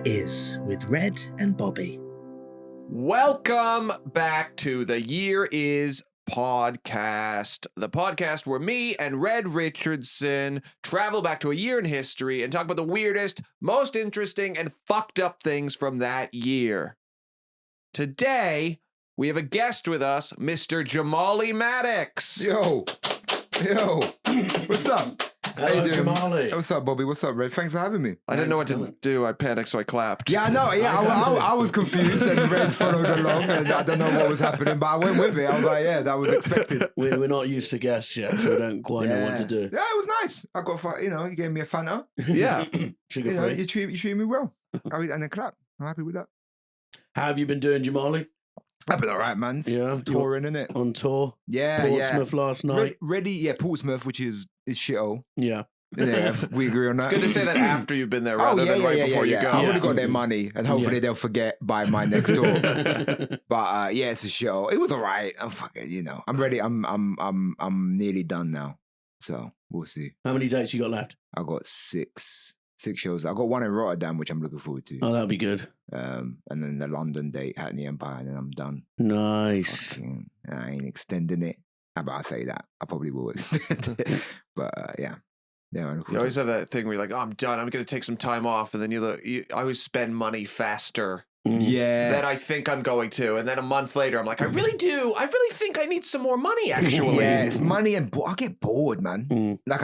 Is with Red and Bobby. Welcome back to the Year Is podcast, the podcast where me and Red Richardson travel back to a year in history and talk about the weirdest, most interesting, and fucked up things from that year. Today, we have a guest with us, Mr. Jamali Maddix. Yo, what's up? How you doing? Jamali. What's up, Bobby? What's up, Red? Thanks for having me. I didn't know what to do. I panicked, so I clapped. Yeah, I know. Yeah, I was confused, and Red followed along, and I don't know what was happening, but I went with it. I was like, yeah, that was expected. We're not used to guests yet, so we don't quite know what to do. Yeah, it was nice. I got, you gave me a Fanta. Yeah. Sugar-free. You treated me well. And then clap. I'm happy with that. How have you been doing, Jamali? I've been all right, man. Yeah. Touring, innit? On tour? Yeah, Portsmouth last night? Portsmouth, which is shit-o. Yeah. Yeah, we agree on that. It's good to say that after you've been there rather than right before you go. I would have got their money, and hopefully they'll forget by my next tour. But it's a show. It was all right. I'm fucking, I'm ready. I'm nearly done now, so we'll see. How many dates you got left? I got six shows. I got one in Rotterdam, which I'm looking forward to. Oh, that'll be good. And then the London date, Hackney Empire, and then I'm done. Nice. I ain't extending it. How about I say that? I probably will extend it. But yeah. Yeah, you always have that thing where you're like, oh, I'm done. I'm going to take some time off. And then I always spend money faster than I think I'm going to. And then a month later, I'm like, I really do. I really think I need some more money, actually. Yeah, it's money and I get bored, man. Like,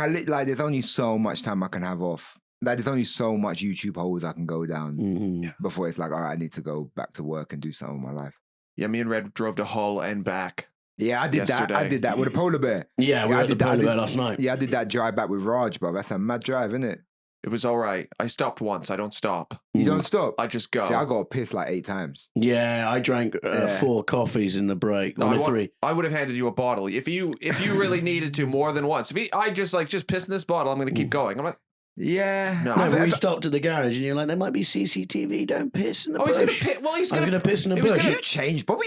there's only so much time I can have off. Like, there's only so much YouTube holes I can go down before it's like, all right, I need to go back to work and do something with my life. Yeah, me and Red drove to Hull and back. Yeah, I did yesterday. that. I did that with a polar bear. Yeah, we were at the polar bear last night. Yeah, I did that drive back with Raj, bro. That's a mad drive, isn't it? It was all right. I stopped once. I don't stop. You don't stop? I just go. See, I got pissed like 8 times. Yeah, I drank 4 coffees in the break. No, 3. I would have handed you a bottle if you really needed to more than once. I just piss in this bottle, I'm going to keep going. I'm like, yeah. No, we stopped at the garage and you're like, there might be CCTV, don't piss in the bush. He's going to piss in the bush. You changed. Bobby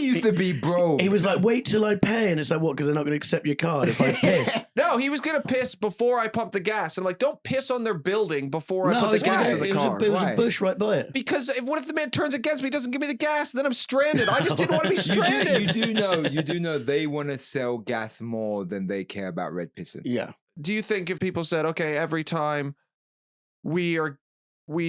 used to be bro. He was like, wait till I pay. And it's like, what? Because they're not going to accept your card if I piss. No, he was going to piss before I pumped the gas. I'm like, don't piss on their building before I put the gas in the car. It was a bush right by it. Because what if the man turns against me, doesn't give me the gas, and then I'm stranded? I just didn't want to be stranded. You do know they want to sell gas more than they care about red pissing. Yeah. Do you think if people said, okay, every time we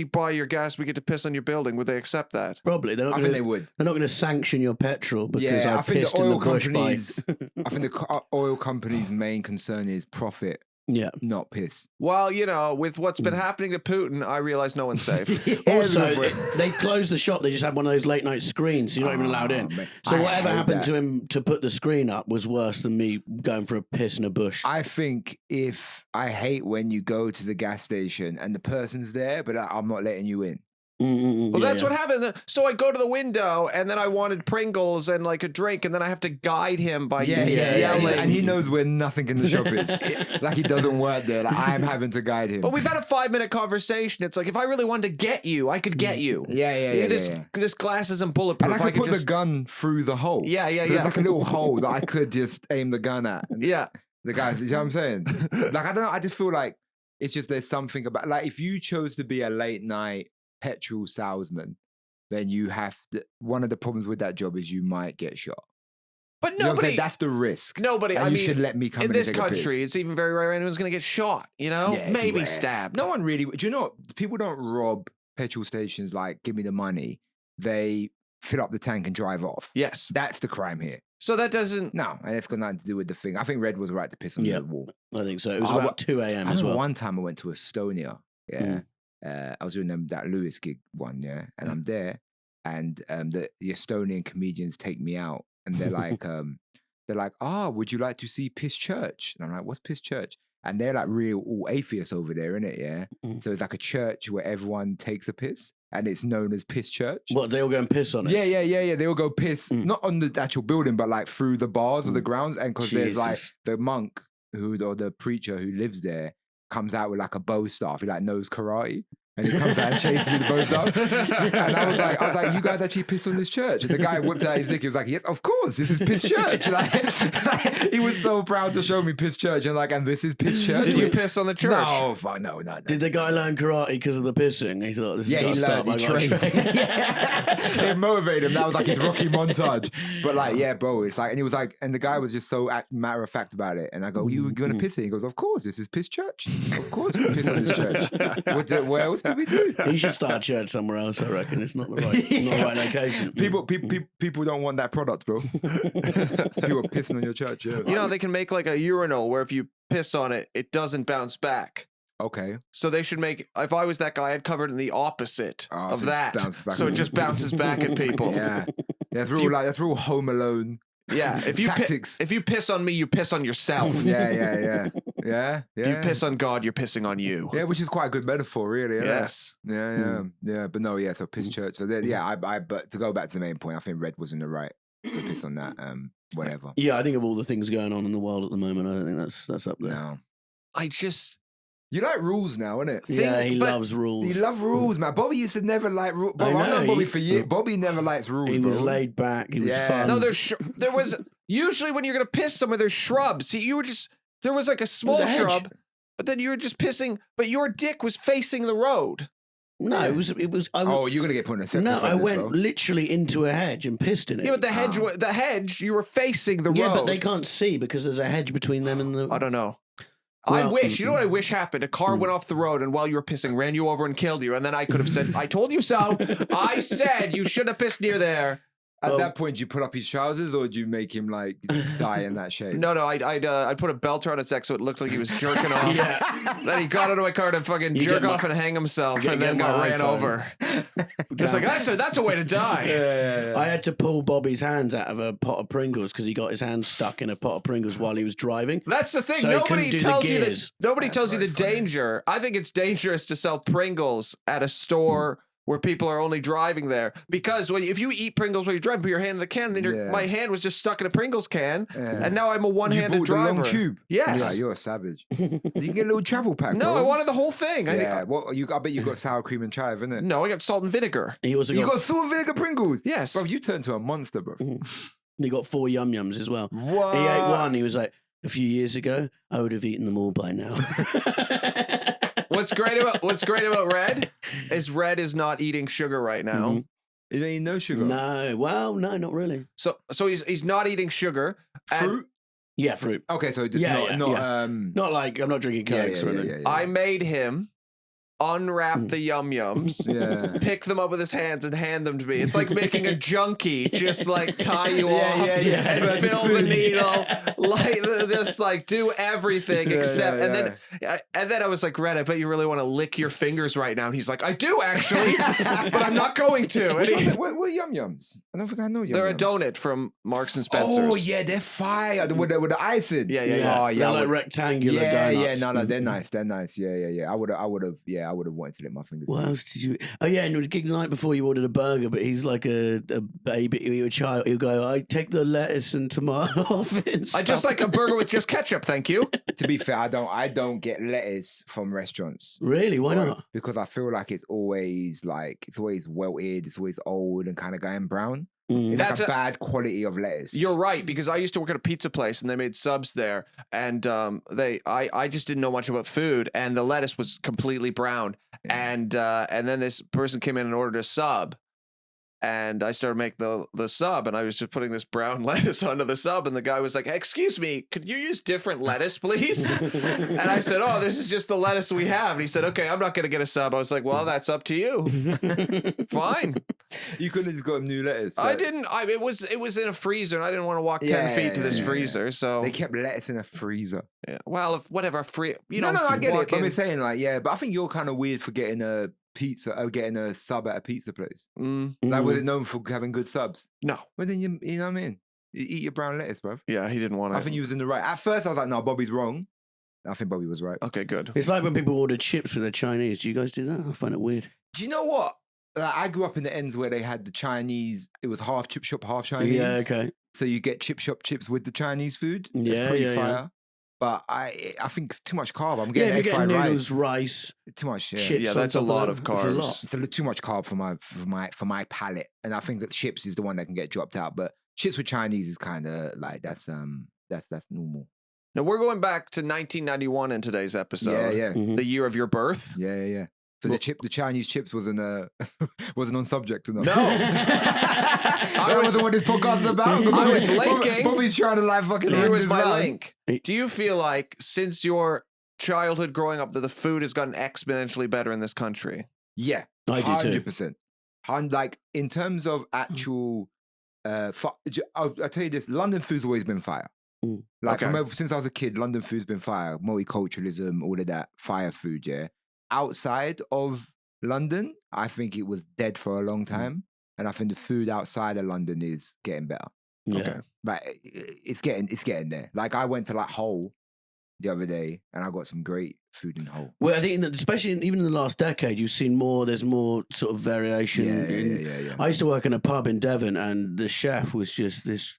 buy your gas, we get to piss on your building, would they accept that? Probably. I think they would. They're not going to sanction your petrol because I think pissed the in oil the bush companies. I think the oil companies' main concern is profit. Yeah. Not piss. Well, with what's been happening to Putin, I realize no one's safe. Also, they closed the shop. They just had one of those late night screens, so you're not even allowed in. Man. So whatever happened to him to put the screen up was worse than me going for a piss in a bush. I think I hate when you go to the gas station and the person's there, but I'm not letting you in. Well, that's what happened. So I go to the window, and then I wanted Pringles and like a drink, and then I have to guide him by yelling. And he knows where nothing in the shop is. Like he doesn't work there. Like I'm having to guide him. But we've had a 5-minute conversation. It's like if I really wanted to get you, I could get you. This glass isn't bulletproof. And I could put the gun through the hole. There's like a little hole that I could just aim the gun at. The guys, you know what I'm saying? Like I don't know. I just feel like it's just there's something about like if you chose to be a late night petrol salesman, then you have to. One of the problems with that job is you might get shot. But you know nobody, that's the risk. Nobody, and you should let me come in this and take country. a piss. It's even very rare anyone's going to get shot. Maybe stabbed. No one really. Do you know? People don't rob petrol stations like give me the money. They fill up the tank and drive off. Yes, that's the crime here. So that doesn't. No, and it's got nothing to do with the thing. I think Red was right to piss on the wall. I think so. It was about 2 a.m. as well. One time I went to Estonia. Yeah. I was doing that Lewis gig one, and I'm there, and the Estonian comedians take me out, and they're like, would you like to see Piss Church? And I'm like, what's Piss Church? And they're like real all atheists over there, innit? Yeah. So it's like a church where everyone takes a piss, and it's known as Piss Church. What, they all go and piss on it? Yeah. They all go piss, not on the actual building, but like through the bars of the grounds, and because there's like the monk or the preacher who lives there comes out with like a bow staff. He like knows karate. And he comes out and chases you both down. And I was like, you guys actually piss on this church? And the guy whipped out his dick. He was like, yes, of course, this is piss church. Like, he was so proud to show me piss church. And this is piss church. Did you piss on the church? No, fuck, no. Did the guy learn karate because of the pissing? He thought, this is He start. learned, he trained. It motivated him. That was like his Rocky montage. But like, yeah, bro, it's like, and he was like, and the guy was just so matter of fact about it. And I go, you going to piss here? He goes, of course, this is piss church. Of course we piss on this church. What else do we do? He should start a church somewhere else, I reckon. It's not the right location. People don't want that product, bro. People are pissing on your church, yeah. You know, they can make like a urinal where if you piss on it, it doesn't bounce back. Okay. So they should make, if I was that guy, I'd cover it in the opposite of so that. So it just bounces back at people. Yeah. That's real Home Alone. Yeah, if you piss on me, you piss on yourself. Yeah. If you piss on God, you're pissing on you. Yeah, which is quite a good metaphor, really. Yes. Yeah. But no, yeah. So piss church. So but to go back to the main point, I think Red was in the right to piss on that. Whatever. Yeah, I think of all the things going on in the world at the moment, I don't think that's up there. No. You like rules now, innit? Yeah, he loves rules. He loves rules, man. Bobby used to never like rules. I've known Bobby for years. Bobby never likes rules. He was laid back. He was fun. No, there was usually when you're gonna piss somewhere, there's shrubs. See, there was like a small shrub, but then you were just pissing. But your dick was facing the road. No, it was. You're gonna get put in a sex No, I went though. literally into a hedge and pissed in it. Yeah, but the hedge, you were facing the road. Yeah, but they can't see because there's a hedge between them and the. I don't know. Well, I wish, you know what I wish happened? A car went off the road and while you were pissing, ran you over and killed you. And then I could have said, I told you so. I said you shouldn't have pissed near there. At that point, do you put up his trousers or do you make him like die in that shape? No, I'd put a belt around his neck so it looked like he was jerking off. Yeah. Then he got into my car to fucking jerk off and hang himself and then got ran over. Just like, that's a way to die. Yeah. I had to pull Bobby's hands out of a pot of Pringles because he got his hands stuck in a pot of Pringles while he was driving. That's the thing. So Nobody tells you the funny. danger. I think it's dangerous to sell Pringles at a store where people are only driving there. Because if you eat Pringles while you're driving, put your hand in the can, then my hand was just stuck in a Pringles can, and now I'm a one-handed driver. The long tube? Yes. Yeah, you're a savage. You can get a little travel pack, No, bro. I wanted the whole thing. Yeah, I bet you got sour cream and chive, innit? No, I got salt and vinegar. He also You got salt and vinegar Pringles? Yes. Bro, you turned to a monster, bro. He got 4 Yum Yums as well. What? He ate one. He was like, a few years ago, I would have eaten them all by now. What's great about Red is Red is not eating sugar right now. Mm-hmm. You don't eat no sugar? No, well, no, not really. So he's not eating sugar. Fruit? Yeah, fruit. Okay, so just Not like I'm not drinking Cokes or anything. I made him unwrap the Yum Yums, pick them up with his hands and hand them to me. It's like making a junkie just like tie you off and fill the needle, like just like do everything except. And then I was like, Red, I bet you really want to lick your fingers right now. And he's like, I do actually, but I'm not going to. What Yum Yums? I don't think I know Yum Yums. They're a donut from Marks and Spencer's. Oh yeah, they're fire with the icing. Yeah. Oh, yeah, they're like rectangular donuts. No, they're nice. They're nice. Yeah. I would have wanted to lick my fingers. What else did you? Oh yeah, and the night before you ordered a burger, but he's like a baby, a child. He'll go, I take the lettuce and tomato off it. I just like a burger with just ketchup, thank you. To be fair, I don't get lettuce from restaurants. Really? Why not? Because I feel like it's always welted, it's always old and kind of going brown. It's That's like a bad quality of lettuce. You're right, because I used to work at a pizza place and they made subs there, and I just didn't know much about food, and the lettuce was completely brown, and then this person came in and ordered a sub, and I started making the sub, and I was just putting this brown lettuce onto the sub, and the guy was like, "Excuse me, could you use different lettuce, please?" And I said, "Oh, this is just the lettuce we have." And he said, "Okay, I'm not going to get a sub." I was like, "Well, that's up to you." Fine. You couldn't have just got new lettuce. So. I didn't. It was in a freezer, and I didn't want to walk 10 feet to this freezer. So they kept lettuce in a freezer. Yeah. Well, if whatever free, No, I get it. But I'm saying but I think you're kind of weird for getting a pizza or getting a sub at a pizza place. Like, was it known for having good subs? No. Well, then you know what I mean. You eat your brown lettuce, bro. Yeah, he didn't want to. I think you was in the right. At first, I was like, no, Bobby's wrong. I think Bobby was right. Okay, good. It's like when people order chips with the Chinese. Do you guys do that? I find it weird. Do you know what? Like, I grew up in the ends where they had the Chinese. It was half chip shop, half Chinese. Yeah, okay. So you get chip shop chips with the Chinese food. Yeah, it's pretty fire. But I think it's too much carb. I'm Yeah, getting if egg you're fried getting rice. noodles, rice, Too much. Yeah. chips. Yeah, on that's a top lot that, of it's a carbs. lot. It's a little too much carb for my palate, and I think that chips is the one that can get dropped out. But chips with Chinese is kind of like that's normal. Now we're going back to 1991 in today's episode. Yeah. Mhm. The year of your birth. Yeah. So the Chinese chips wasn't on subject enough. No. That wasn't what this podcast is about. I was linking. Bobby's trying to like fucking. Here end was this my round. link. Do you feel like since your childhood growing up that the food has gotten exponentially better in this country? Yeah, I do too. 100%. Like in terms of actual, I'll tell you this: London food's always been fire. Mm. Like Okay. since I was a kid, London food's been fire. Multiculturalism, all of that, fire food. Yeah. Outside of London, I think it was dead for a long time, and I think the food outside of London is getting better. Yeah. Okay. Like it's getting there. Like I went to like Hull the other day, and I got some great food in Hull. Well, I think that especially even in the last decade, you've seen more. There's more sort of variation. Yeah. I used to work in a pub in Devon, and the chef was just this.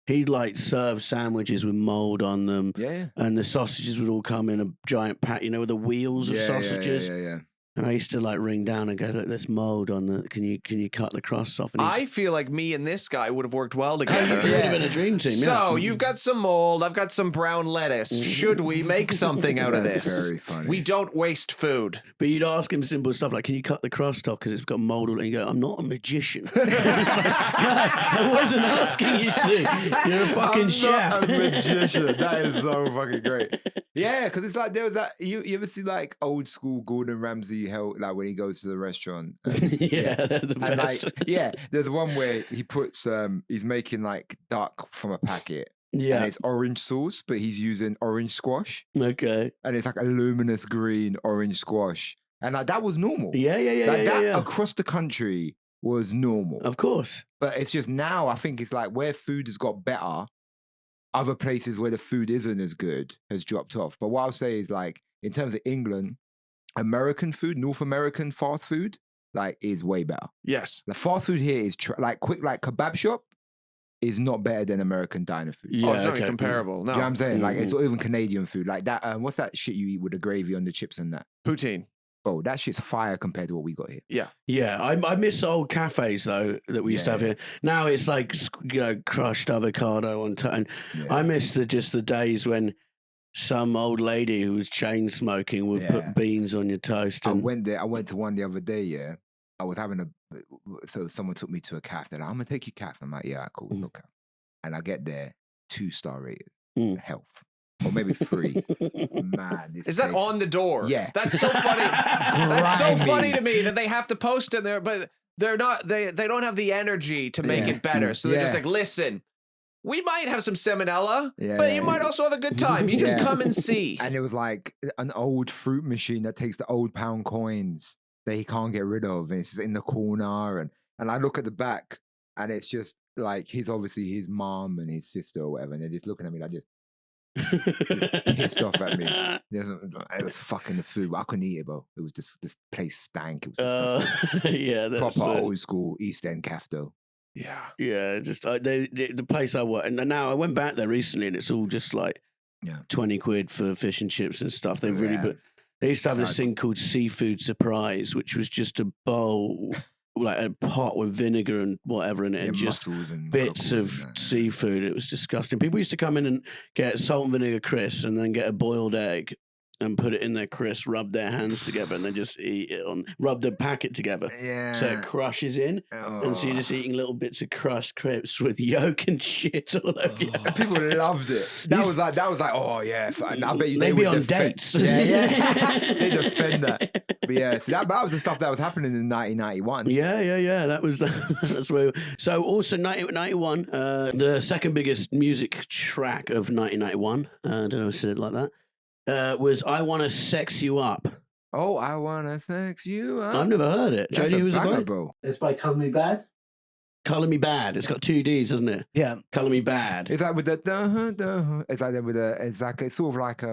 He'd like serve sandwiches with mold on them, Yeah. and the sausages would all come in a giant pack, with the wheels of sausages. Yeah. And I used to like ring down and go, "Look, there's mold on the. Can you cut the crust off?" And I feel like me and this guy would have worked well together. it would have been a dream team. So yeah. you've got some mold, I've got some brown lettuce. Should we make something out of That's this? very funny. We don't waste food. But you'd ask him simple stuff like, "Can you cut the crust off because it's got mold on it?" And you go, "I'm not a magician." It's like, no, I wasn't asking you to. You're a fucking chef. I'm not a magician. That is so fucking great. Yeah, because it's like there was that. You ever see like old school Gordon Ramsay like when he goes to the restaurant? Yeah, they're the And best. like, there's one where he puts he's making like duck from a packet. Yeah. And it's orange sauce, but he's using orange squash. Okay. And it's like a luminous green orange squash. And like that was normal. Yeah. Like that Yeah. across the country was normal. Of course. But it's just now I think it's like where food has got better, other places where the food isn't as good has dropped off. But what I'll say is like in terms of England, American food, North American fast food, like is way better. Yes. The fast food here is like quick, like kebab shop is not better than American diner food. Yeah, Oh, it's not okay. comparable. No. Do you know what I'm saying? Like it's Mhm. even Canadian food. Like that, what's that shit you eat with the gravy on the chips and that? Poutine. Bro, that shit's fire compared to what we got here. Yeah. Yeah, I miss old cafes though that we used to have Yeah. here. Now it's like crushed avocado on and Yeah. I miss the days when some old lady who was chain smoking would Yeah. put beans on your toast. I And went there. I went to one the other day. Yeah, I was having so someone took me to a cafe. They're like, "I'm gonna take you cafe." I'm like, "Yeah, cool, Mm. okay." And I get there, 2-star rated, Mm. health, or maybe 3. Man, this Is that place- on the door? Yeah. That's so funny. That's so Grimy. funny to me that they have to post in there, but they're not. They don't have the energy to make Yeah. it better. So they're just Yeah. like, listen, we might have some salmonella, Yeah. but you might also have a good time. You just Yeah. come and see. And it was like an old fruit machine that takes the old pound coins that he can't get rid of, and it's just in the corner. And I look at the back, and it's just like he's obviously his mom and his sister or whatever, and they're just looking at me like just pissed off at me. It was fucking the food, but I couldn't eat it, bro. It was just this place stank. It was disgusting. Yeah, that's Proper it. old school East End cafe though. Yeah. Yeah, just the place I work, and now I went back there recently, and it's all just like Yeah. 20 quid for fish and chips and stuff. They've really Yeah. put. They used to have this Cycle. thing called Seafood Surprise, which was just a bowl, like a pot with vinegar and whatever in it, and just mussels and bits cockles of and that. seafood. It was disgusting. People used to come in and get salt and vinegar crisps and then get a boiled egg and put it in their crisp, rub their hands together, and then just eat it rub the packet together. Yeah. So it crushes in, and so you're just eating little bits of crushed crisps with yolk and shit all over you. And people loved it. That was like, oh yeah. I bet you They'd they be would on defend- dates. Yeah. They defend that. But yeah, so that was the stuff that was happening in 1991. Yeah. That was that's where. So also 1991, the second biggest music track of 1991. I don't know if I said it like that. Was "I Wanna Sex You Up." Oh, I wanna sex you up. I've never heard it. That's Jody, a who's it banger, by? bro. It's by Color Me Bad. Color Me Bad. It's got 2 D's, doesn't it? Yeah. Color Me Bad. It's like with the it's like with the it's sort of like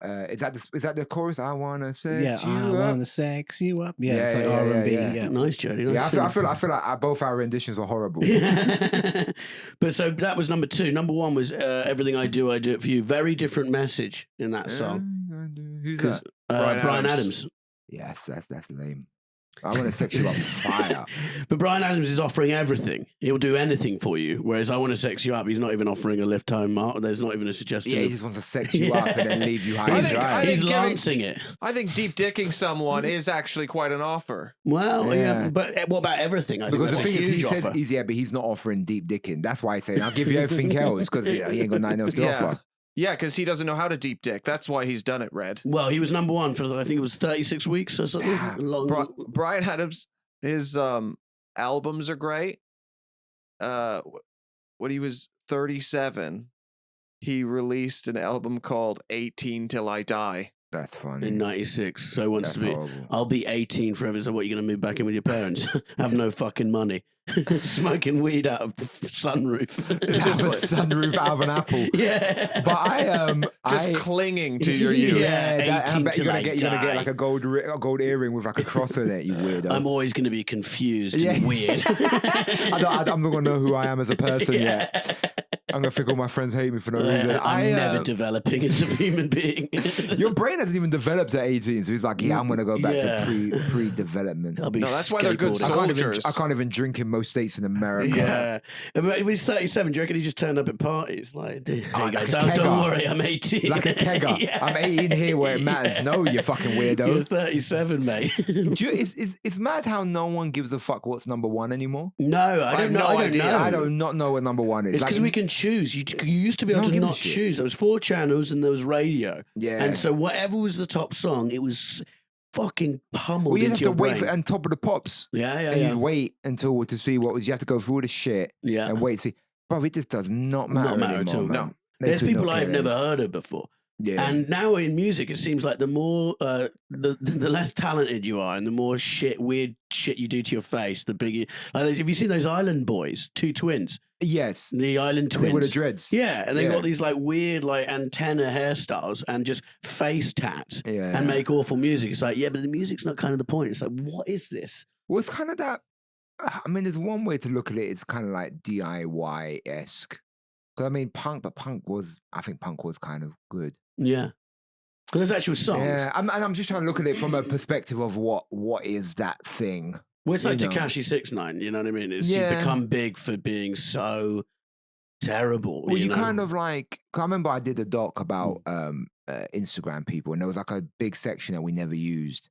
Is that the chorus? I wanna sex Yeah, you I up. wanna sex you up. Yeah, it's Yeah, like yeah, R&B. yeah. Yeah. Nice, Jody. Nice Yeah, I feel singing. like both our renditions were horrible. But so that was number 2. Number 1 was Everything I Do It For You. Very different message in that song. Who's 'Cause, that? Bryan Adams. Yes, that's lame. I want to sex you up fire. But Bryan Adams is offering everything. He'll do anything for you. Whereas I Want to Sex You Up, he's not even offering a lift home mark. There's not even a suggestion. Yeah, he of- just wants to sex you up and then leave you high I and think- dry. I think He's giving- lancing it. I think deep dicking someone is actually quite an offer. Well, Yeah. yeah. But what about everything? I think Because the that's a thing is, he huge said offer. but he's not offering deep dicking. That's why he's saying, I'll give you everything else because he ain't got nothing else to offer. Yeah, because he doesn't know how to deep dick. That's why he's done it, Red. Well, he was number 1 for, I think it was 36 weeks or something. Damn. Long. Bryan Adams, his albums are great. When he was 37, he released an album called 18 Till I Die. That's funny. In 96. So he wants That's to be, horrible. I'll be 18 forever. So what, you're going to move back in with your parents? Have no fucking money. Smoking weed out of sunroof. Just a sunroof out of an apple. Yeah. But Just clinging to your youth. Yeah. that, I 18 bet you're till gonna I get die. like a gold earring with like a cross in it. You weirdo. I'm always going to be confused Yeah. and weird. I'm not gonna know who I am as a person Yeah. yet. I'm gonna think all my friends hate me for no reason. I'm never developing as a human being. Your brain hasn't even developed at 18, so he's like, yeah, I'm gonna go back Yeah. to pre-development. I'll be No, that's why they're good skateboarding. I can't even drink in most states in America. Yeah, but he's 37. Do you reckon he just turned up at parties? Like, hey like guys, a don't kegger. worry, I'm 18. Like a kegger. Yeah. I'm 18 here where it matters. No, you fucking weirdo. You're 37, mate. It's mad how no one gives a fuck what's number one anymore. No, I have don't know. no I don't idea. know. I do not know what number one is. It's Like, because we can choose. You used to be able No one to gives a not shit. choose. There was 4 channels and there was radio. yeah. And so whatever was the top song, it was fucking pummeled well, you have into to your wait brain. for on top of the pops. Yeah, yeah, And yeah. you'd wait until to see what was. You have to go through all the shit Yeah. and wait. See, bro, it just does not matter Not matter at anymore. all. Man. No. They There's do people not I've care. never heard of before. Yeah. And now in music, it seems like the more, the less talented you are, and the more weird shit you do to your face, the bigger. Like, have you seen those Island Boys, 2 twins, yes. the Island They Twins? with the dreads. Yeah, and they Yeah. got these like weird like antenna hairstyles and just face tats Yeah. and make awful music. It's like, yeah, but the music's not kind of the point. It's like, what is this? Well, it's kind of that. I mean, there's one way to look at it. It's kind of like DIY esque. Because I mean, I think punk was kind of good. Yeah, because there's actual songs. Yeah, I'm just trying to look at it from a perspective of what is that thing. Well, it's like you know. Tekashi 6ix9ine. You know what I mean? It's Yeah. you become big for being so terrible. Well, you know? kind of like. 'Cause I remember I did a doc about Instagram people, and there was like a big section that we never used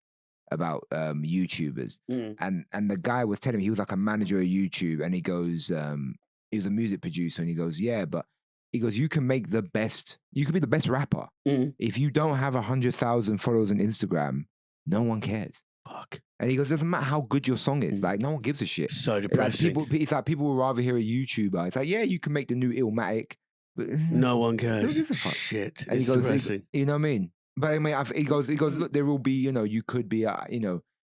about YouTubers, Mm. and the guy was telling me he was like a manager of YouTube, and he goes, he was a music producer, and he goes, yeah, but he goes, you can be the best rapper. Mm. If you don't have 100,000 followers on Instagram, no one cares. Fuck. And he goes, doesn't matter how good your song is, like no one gives a shit. So Like depressing. it's like people would rather hear a YouTuber. It's like, yeah, you can make the new Illmatic, but No one cares. gives a fuck? Shit. And It's he goes, depressing. you know what I mean? But I mean, he goes, look, there will be, you could be,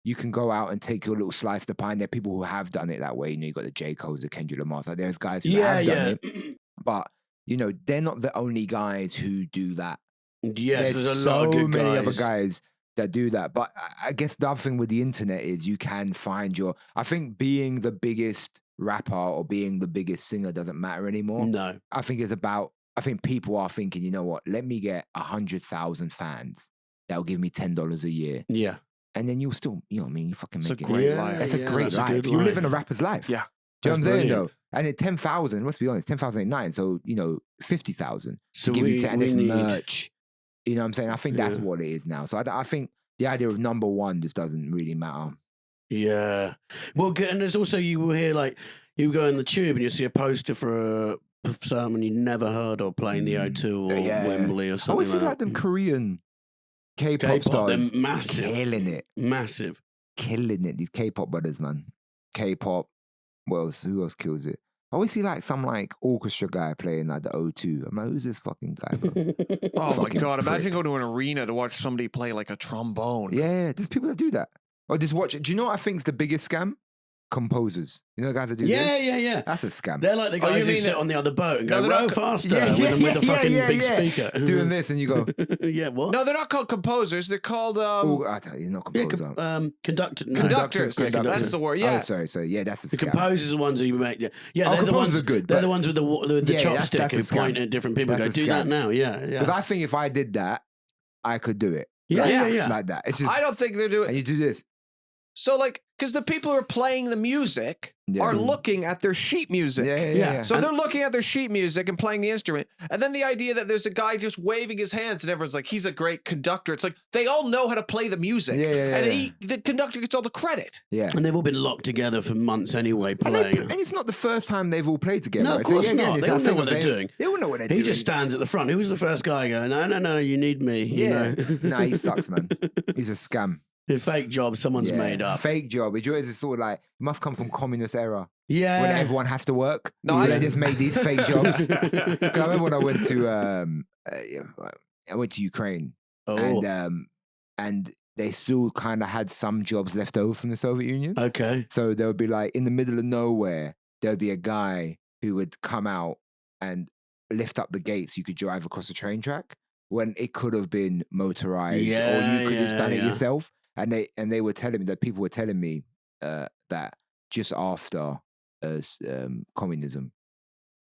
you can go out and take your little slice of the pie. And there are people who have done it that way. You got the J. Cole's, the Kendrick Lamar's. Like there's guys who Yeah, have done yeah. it, but they're not the only guys who do that. Yes, there's a so lot of good many guys. other guys that do that. But I guess the other thing with the internet is you can find I think being the biggest rapper or being the biggest singer doesn't matter anymore. No. I think people are thinking, you know what, let me get 100,000 fans that will give me $10 a year. Yeah. And then you'll still, you know what I mean? You fucking It's make a it. great Yeah, life. That's a yeah, great that's a life. good You live life. in a rapper's life. Yeah. Do you know what I'm That's saying brilliant. though? And at 10,000, let's be honest, 10,000 ain't 9. So, 50,000 So to give you we- 10 and we it's need- merch. You know what I'm saying? I think that's Yeah. what it is now. So I think the idea of number one just doesn't really matter. Yeah. Well, and there's also, you will hear like, you go in the tube and you see a poster for someone you never heard of playing the O2 or Yeah. Wembley or I something always see like like that. them Korean K-pop K-pop, stars they're massive. killing it. Massive. Killing it. These K-pop brothers, man. K-pop. What else? Who else kills it? I always see like some like orchestra guy playing like the O2. I'm like, who's this fucking guy, bro? Oh my Fucking God. Imagine prick. going to an arena to watch somebody play like a trombone. Yeah, there's people that do that. Or just watch it. Do you know what I think's the biggest scam? composers. You know the guys that do Yeah, this? yeah, yeah. That's a scam. They're like the Oh, you guys who mean sit that- on the other boat and No, go, they're row not faster, Yeah, with the fucking big speaker. Doing this, and you go, Yeah, what? No, they're not called composers. They're called oh, I tell you, not Yeah, composer. conductor. No. conductors. Conductors. That's the word. Oh, Yeah. sorry. Yeah, that's a The scam. composers are the ones who make. Yeah, Oh, they're the composers ones. are good, They're but- the ones with the Yeah, chopstick that's a who scam. point at different people. That's And go, a do that scam. now. Yeah, Because yeah. I think if I did that, I could do it. Yeah, like, yeah, yeah. Like that. It's just, I don't think they're doing. and you do this. So, like, because the people who are playing the music Yeah. are looking at their sheet music. Yeah, yeah, Yeah. yeah. So they're looking at their sheet music and playing the instrument. And then the idea that there's a guy just waving his hands and everyone's like, he's a great conductor. It's like, they all know how to play the music. Yeah, yeah, And yeah. the conductor gets all the credit. Yeah. And they've all been locked together for months anyway, And, playing. and it's not the first time they've all played together. No, of So, course yeah, not. it's They all that know thing what of they're doing. They all know what they're doing. He just stands at the front. Who was the first guy going, no, you need me. You Yeah. know? Nah, he sucks, man. He's a scam. A fake job someone's Yeah. made up. Fake job. It's always sort of like, it must come from communist era. Yeah. When everyone has to work. No, So I- they just made these fake jobs. 'Cause I remember when I went to Ukraine Oh, and they still kind of had some jobs left over from the Soviet Union. okay. So there would be like in the middle of nowhere, there would be a guy who would come out and lift up the gates. You could drive across the train track when it could have been motorized, or Yeah, you could have just done it yeah. yourself. And they were telling me that people were telling me that just after communism,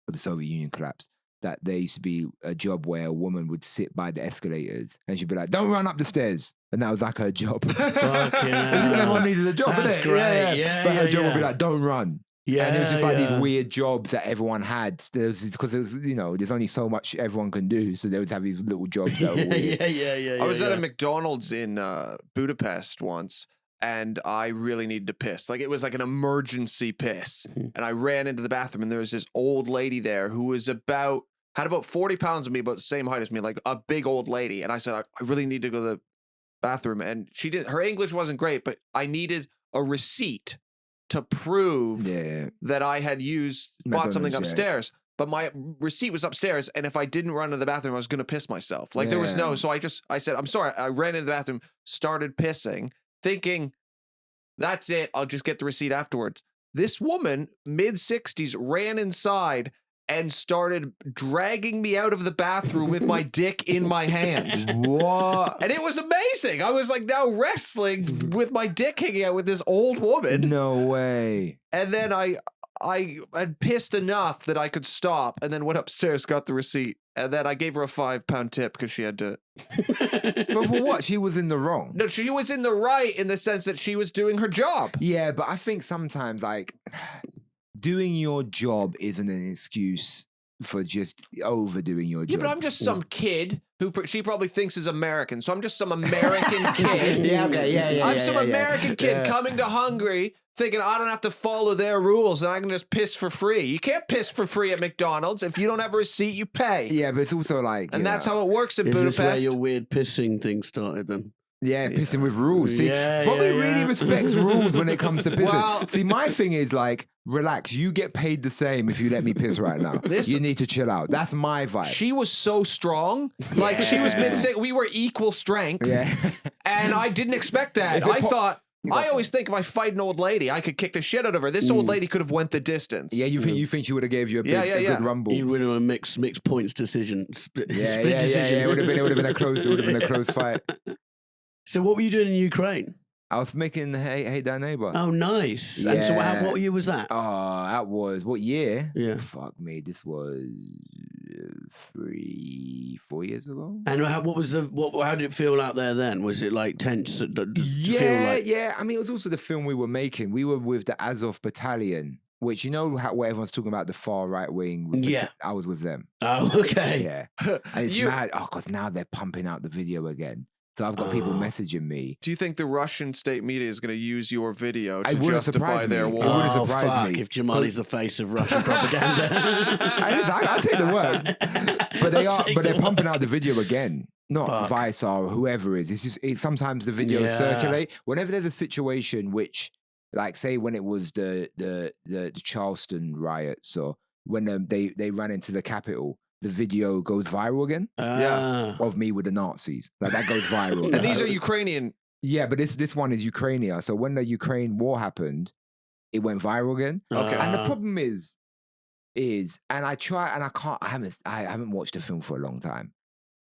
or the Soviet Union collapsed, that there used to be a job where a woman would sit by the escalators and she'd be like, "Don't run up the stairs," and that was like her job. Fucking hell. Everyone needed a job, That's innit? great. Yeah, But her yeah, job would be yeah. like, "Don't run." Yeah. And it was just like yeah. these weird jobs that everyone had. Because it was, there's only so much everyone can do, so they would have these little jobs that were weird. yeah. I was at yeah. a McDonald's in Budapest once, and I really needed to piss. Like, it was like an emergency piss. Mhm. And I ran into the bathroom, and there was this old lady there who was had about 40 pounds of me, about the same height as me, like a big old lady. And I said, I really need to go to the bathroom. And her English wasn't great, but I needed a receipt to prove Yeah. that I had bought something McDonald's, yeah. upstairs. But my receipt was upstairs, and if I didn't run to the bathroom, I was going to piss myself. Like, there was no, Yeah. so I said, I'm sorry. I ran into the bathroom, started pissing, thinking, that's it. I'll just get the receipt afterwards. This woman, mid-60s, ran inside and started dragging me out of the bathroom with my dick in my hand. What? And it was amazing. I was like now wrestling with my dick hanging out with this old woman. No way. And then I had pissed enough that I could stop, and then went upstairs, got the receipt, and then I gave her a £5 tip because she had to. But for what? She was in the wrong. No, she was in the right in the sense that she was doing her job. Yeah, but I think sometimes, like, doing your job isn't an excuse for just overdoing your Yeah, job. but I'm just some kid who she probably thinks is American. So I'm just some American kid. Yeah, okay, yeah. I'm some yeah. American kid Yeah. coming to Hungary thinking I don't have to follow their rules and I can just piss for free. You can't piss for free at McDonald's. If you don't have a receipt, you pay. Yeah, but it's also like, And you that's know, how it works in Is this where Budapest. your weird pissing thing started then? yeah, pissing with rules. See, Yeah, Bobby yeah, really yeah. respects rules when it comes to pissing. Well- See, my thing is like, relax. You get paid the same if you let me piss right now. You need to chill out. That's my vibe. She was so strong. Like, she was mid-sick. We were equal strength. Yeah. And I didn't expect that. If it I thought... I Listen. always think if I fight an old lady, I could kick the shit out of her. This old lady could have went the distance. Yeah, you think she would have gave you a, big, Yeah, yeah, a yeah. good rumble? You win a mixed points decision. Split Yeah. decision. It would have been a close fight. So what were you doing in Ukraine? I was making Hey Thy Neighbour. Oh, nice. And so Yeah. what year was that? Oh, that was what year? Yeah. Fuck me. This was 3-4 years ago. And what was how did it feel out there then? Was it like tense? Feel like, Yeah. I mean, it was also the film we were making. We were with the Azov Battalion, which, you know, where everyone's talking about the far right wing. Yeah. I was with them. oh, okay. Yeah. And it's You- mad. Oh, because now they're pumping out the video again. So I've got people Oh. messaging me. Do you think the Russian state media is going to use your video It to wouldn't justify surprise their me. war? It wouldn't Oh, surprise fuck, me. if Jamali's the face of Russian propaganda. I'll take the word. But they're pumping out the video again. Not Fuck. Vice or whoever it is. It's just sometimes the videos Yeah. circulate. Whenever there's a situation which, like, say when it was the Charleston riots, or when they ran into the Capitol, the video goes viral again Ah. of me with the Nazis. Like, that goes viral. And these are Ukrainian. Yeah, but this one is Ukraine. So when the Ukraine war happened, it went viral again. Okay. And the problem is, and I try, and I haven't watched the film for a long time.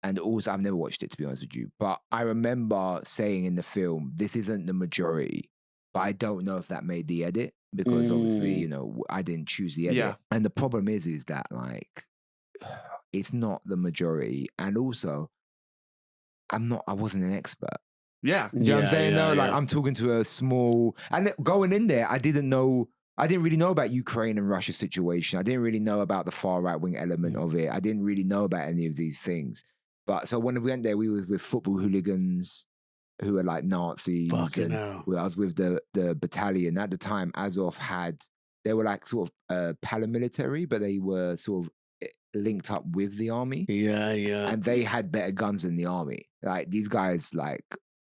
And also, I've never watched it, to be honest with you. But I remember saying in the film, this isn't the majority, but I don't know if that made the edit because obviously, you know, I didn't choose the edit. Yeah. And the problem is that like, it's not the majority. And also, I wasn't an expert. Yeah. Do you know what I'm saying? Yeah, Like, yeah. I'm talking to a small, and going in there, I didn't really know about Ukraine and Russia situation. I didn't really know about the far right wing element of it. I didn't really know about any of these things. But so when we went there, we was with football hooligans who were like Nazis. Fucking hell. I was with the battalion. At the time, Azov they were like sort of paramilitary, but they were sort of linked up with the army. Yeah, yeah. And they had better guns than the army. Like these guys like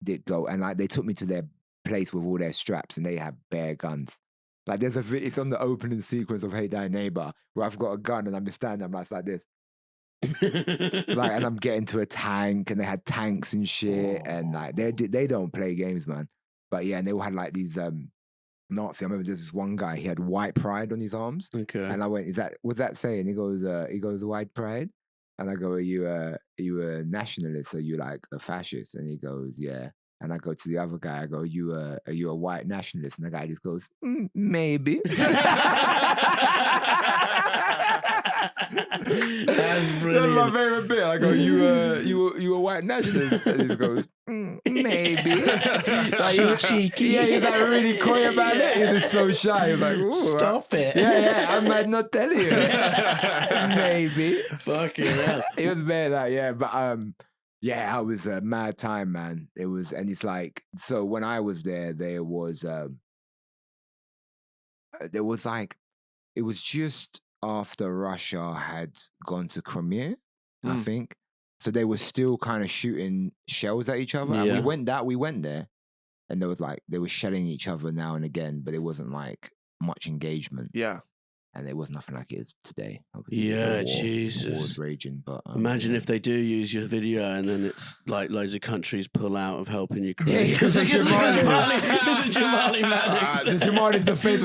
did go, and like they took me to their place with all their straps and they had bare guns. Like it's on the opening sequence of Hey Thy Neighbour where I've got a gun and I'm just standing there like this. Like, and I'm getting to a tank and they had tanks and shit and like they don't play games, man. But yeah, and they all had like these Nazi. I remember there's this one guy, he had white pride on his arms. Okay. And I went, what's that saying? He goes, white pride? And I go, are you a nationalist? Are you like a fascist? And he goes, yeah. And I go to the other guy, I go, are you a white nationalist? And the guy just goes, maybe. That's brilliant. That's my favorite bit. I go, you a white nationalist? And he just goes, maybe. Like, You cheeky. Yeah, he's like really coy about it. He's just so shy. He's like, ooh. Stop it. Yeah, I might not tell you. Maybe. Fucking hell. It was bad, like, yeah, but yeah, it was a mad time, man. It was, and it's like, so when I was there, there was like, it was just after Russia had gone to Crimea, I think. So they were still kind of shooting shells at each other. Yeah. And we went there, and there was like, they were shelling each other now and again, but it wasn't like much engagement. Yeah. And it was nothing like it is today. Obviously, Yeah, war Jesus. was raging, but Imagine yeah. if they do use your video and then it's like loads of countries pull out of helping Ukraine. Yeah, because of Jamali. Because of Jamali Maddix. The Jamali's the face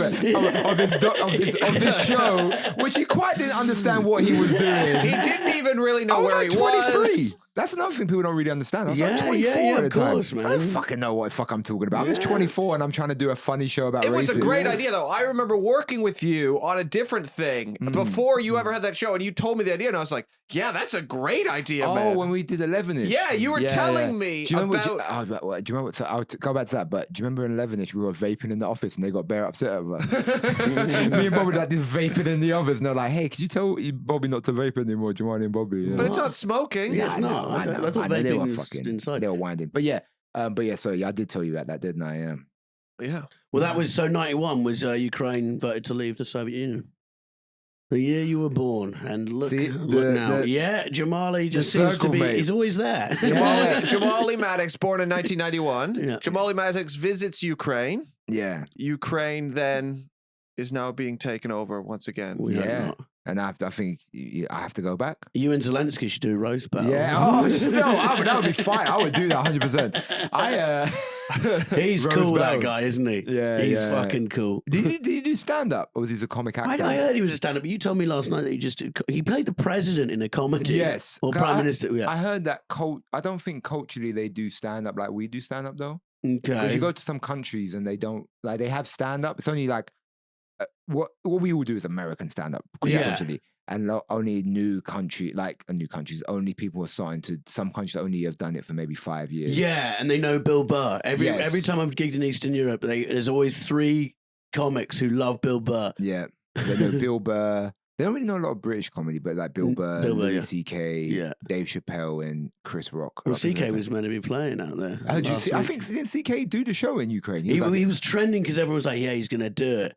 of this show, which he quite didn't understand what he was doing. He didn't even really know I was where like he 23. was. That's another thing people don't really understand. I was like Yeah, 24 yeah, at the of time. course, man. I don't fucking know what the fuck I'm talking about. I'm just Yeah. 24 and I'm trying to do a funny show about It was a racism. great idea, though. I remember working with you on a different thing before you ever had that show, and you told me the idea, and I was like, "Yeah, that's a great idea, man." Oh, when we did 11ish. Yeah, you were telling me Do you remember? about. Do you remember? So I'll go back to that. But do you remember in 11ish we were vaping in the office and they got bare upset about us? Me and Bobby were like this vaping in the office, and they're like, "Hey, could you tell Bobby not to vape anymore, Jamali and Bobby?" Yeah. But it's not smoking. Yeah, it's not. I thought they were vaping was fucking. inside. They were winding. But yeah, sorry, I did tell you that, didn't I? Yeah. Yeah. Well, that was so 91 was Ukraine voted to leave the Soviet Union. The year you were born, and look, See, look now. Yeah, Jamali just seems circle, to be, mate. he's always there. Jamali Maddix, born in 1991. Yeah. Jamali Maddix visits Ukraine. Yeah. Ukraine then is now being taken over once again. We hope Yeah. not. And I think I have to go back. You and Zelensky should do a roast battle. Yeah. Oh, that would be fine. I would do that 100%. He's Rose cool, that Bell. guy, isn't he? Yeah, He's yeah. fucking cool. Did he do stand up, or was he a comic actor? I heard he was a stand-up, but you told me last night that he played the president in a comedy. Yes. Or Prime Minister, yeah. I heard that I don't think culturally they do stand up like we do stand up though. Because Okay. you go to some countries and they don't like they have stand up. It's only like what we all do is American stand up, Yeah. essentially. And only only people are starting to. Some countries only have done it for maybe 5 years. Yeah, and they know Bill Burr. Every Yes. time I've gigged in Eastern Europe, there's always 3 comics who love Bill Burr. Yeah. They know Bill Burr. They don't really know a lot of British comedy, but like Bill Burr, Bill Burr, Louis yeah. C.K., Yeah. Dave Chappelle, and Chris Rock. Well, CK was meant to be playing out there. I last week. think didn't C.K. do the show in Ukraine? He was like- was trending because everyone was like, yeah, he's going to do it.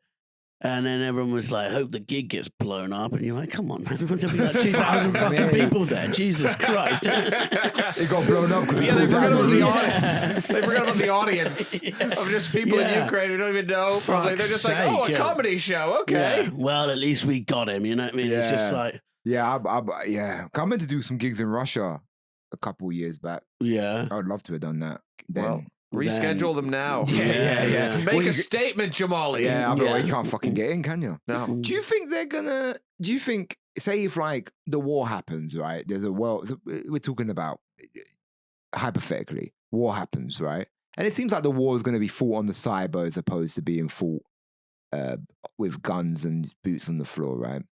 And then everyone was like, hope the gig gets blown up. And you're like, come on, man. There'll be like 2,000 fucking Man. people there. Jesus Christ. It got blown up because Yeah, they forgot about the Yeah. audience. They forgot about the audience of just people in Yeah. Ukraine who don't even know. Probably they're just like, Fuck's oh, a sake, yeah. comedy show. Okay. Yeah. Well, at least we got him. You know what I mean? It's just Yeah. like, Yeah, I meant to do some gigs in Russia a couple years back. yeah. I would love to have done that. Then Well, Reschedule them now. Yeah. Make Well, a statement, Jamali. Yeah, Yeah. you can't fucking get in, can you? No. Do you think they're gonna? Do you think, say, if like the war happens, right? There's a world. We're talking about hypothetically, war happens, right? And it seems like the war is going to be fought on the cyber as opposed to being fought with guns and boots on the floor, right?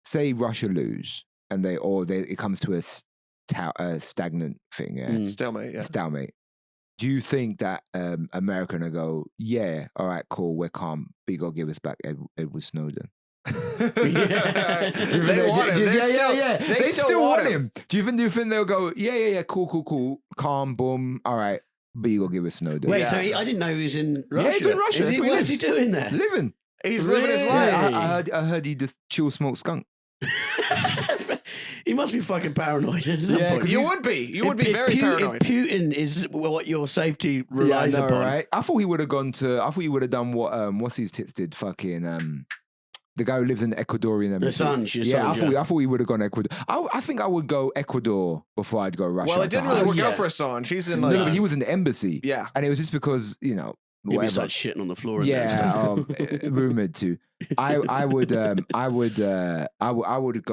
Say Russia lose, and it comes to a stagnant thing, yeah, Stalemate, yeah. stalemate. Do you think that America gonna go, yeah, all right, cool, we're calm, but you gotta give us back Edward Snowden? They want him. They still want him. Do you think they'll go, yeah, cool, calm, boom, all right, but you gotta give us Snowden? Wait, Yeah. so I didn't know he was in Russia. Yeah, he's in Russia. That's where he What's he lives. doing there? Living. He's living his Really? life. Yeah, I heard he just chill, smoke skunk. He must be fucking paranoid at some Yeah, point. 'cause You would be. You would be very paranoid. If Putin is what your safety relies I know, upon. right? I thought he would have gone to. I thought he would have done what what's his tits did. Fucking the guy who lives in Ecuadorian embassy. Assange, Yeah, Assange, I thought he would have gone Ecuador. I think I would go Ecuador before I'd go Russia. Well, it didn't to really hide. work yeah. out for Assange. He's in No, like. but he was in the embassy. Yeah. And it was just because, you know, He'd be whatever. like shitting on the floor. in there and Yeah, stuff. rumored to. I would go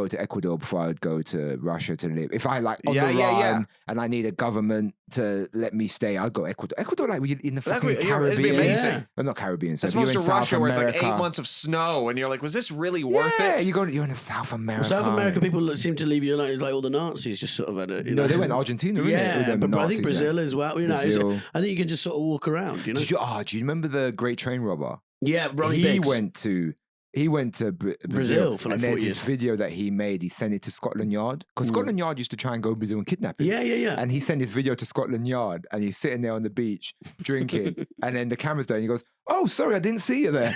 to Ecuador before I would go to Russia to live. If I like on Yeah, the yeah, run yeah. and I need a government to let me stay, I'd go Ecuador. Ecuador, like in the That'd fucking be- it'd be Caribbean. amazing. Well, not Caribbean. So As you're opposed in to South Russia, where it's like America. 8 months of snow, and you're like, was this really worth Yeah, it? you're in South America. South America people seem to leave you alone. Like all the Nazis just sort of had a. You No, know. they went to Argentina, didn't they? With Yeah, them but I think Nazis, Brazil as well. You know, Brazil. I think you can just sort of walk around. You know. Do you remember the Great Train Robber? Yeah, Ronnie He Biggs. went to Brazil Brazil for like and 4 there's years. this video that he made. He sent it to Scotland Yard because Scotland Yard used to try and go Brazil and kidnap him. Yeah. And he sent this video to Scotland Yard and he's sitting there on the beach drinking. And then the camera's there and he goes, "Oh, sorry, I didn't see you there."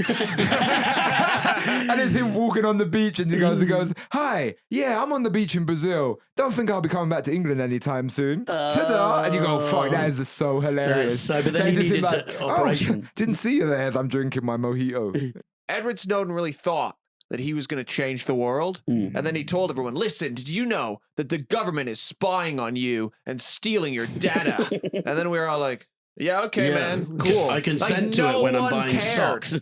And it's him walking on the beach and he goes, "Hi, yeah, I'm on the beach in Brazil. Don't think I'll be coming back to England anytime soon." Ta-da! And you go, "Fuck, that is just so hilarious." So, but then That he is just him needed like, to- operation. didn't see you there as I'm drinking my mojito. Edward Snowden really thought that he was going to change the world. And then he told everyone, listen, did you know that the government is spying on you and stealing your data? And then we were all like, yeah, okay, man, cool. I consent to it when I'm buying socks.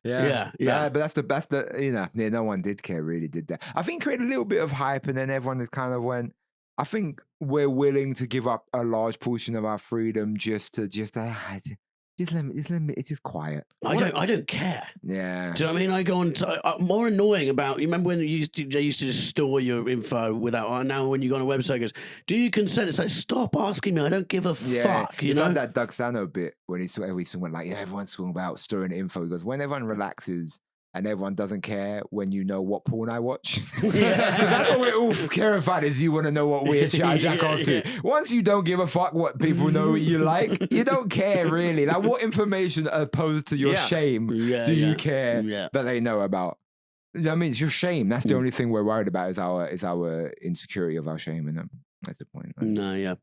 Yeah. But that's the you know, no one did care, really did that. I think it created a little bit of hype and then everyone just kind of went, I think we're willing to give up a large portion of our freedom just let me, it's just quiet. I don't care. Yeah. Do you know what I mean? I go on more annoying about. You remember when they used to just store your info without? Now when you go on a website, it goes, "Do you consent?" It's like, stop asking me. I don't give a fuck. You it's know like that Doug Sano bit when he went like, yeah, everyone's talking about storing info. He goes, when everyone relaxes and everyone doesn't care when you know what porn I watch. That's what we're all terrified is you want to know what weird shit I jack off to. Once you don't give a fuck what people know you like, you don't care really. Like what information opposed to your shame do you care that they know about? You know what I mean? It's your shame. That's the only thing we're worried about is our insecurity of our shame in them. That's the point. Right? No, yeah.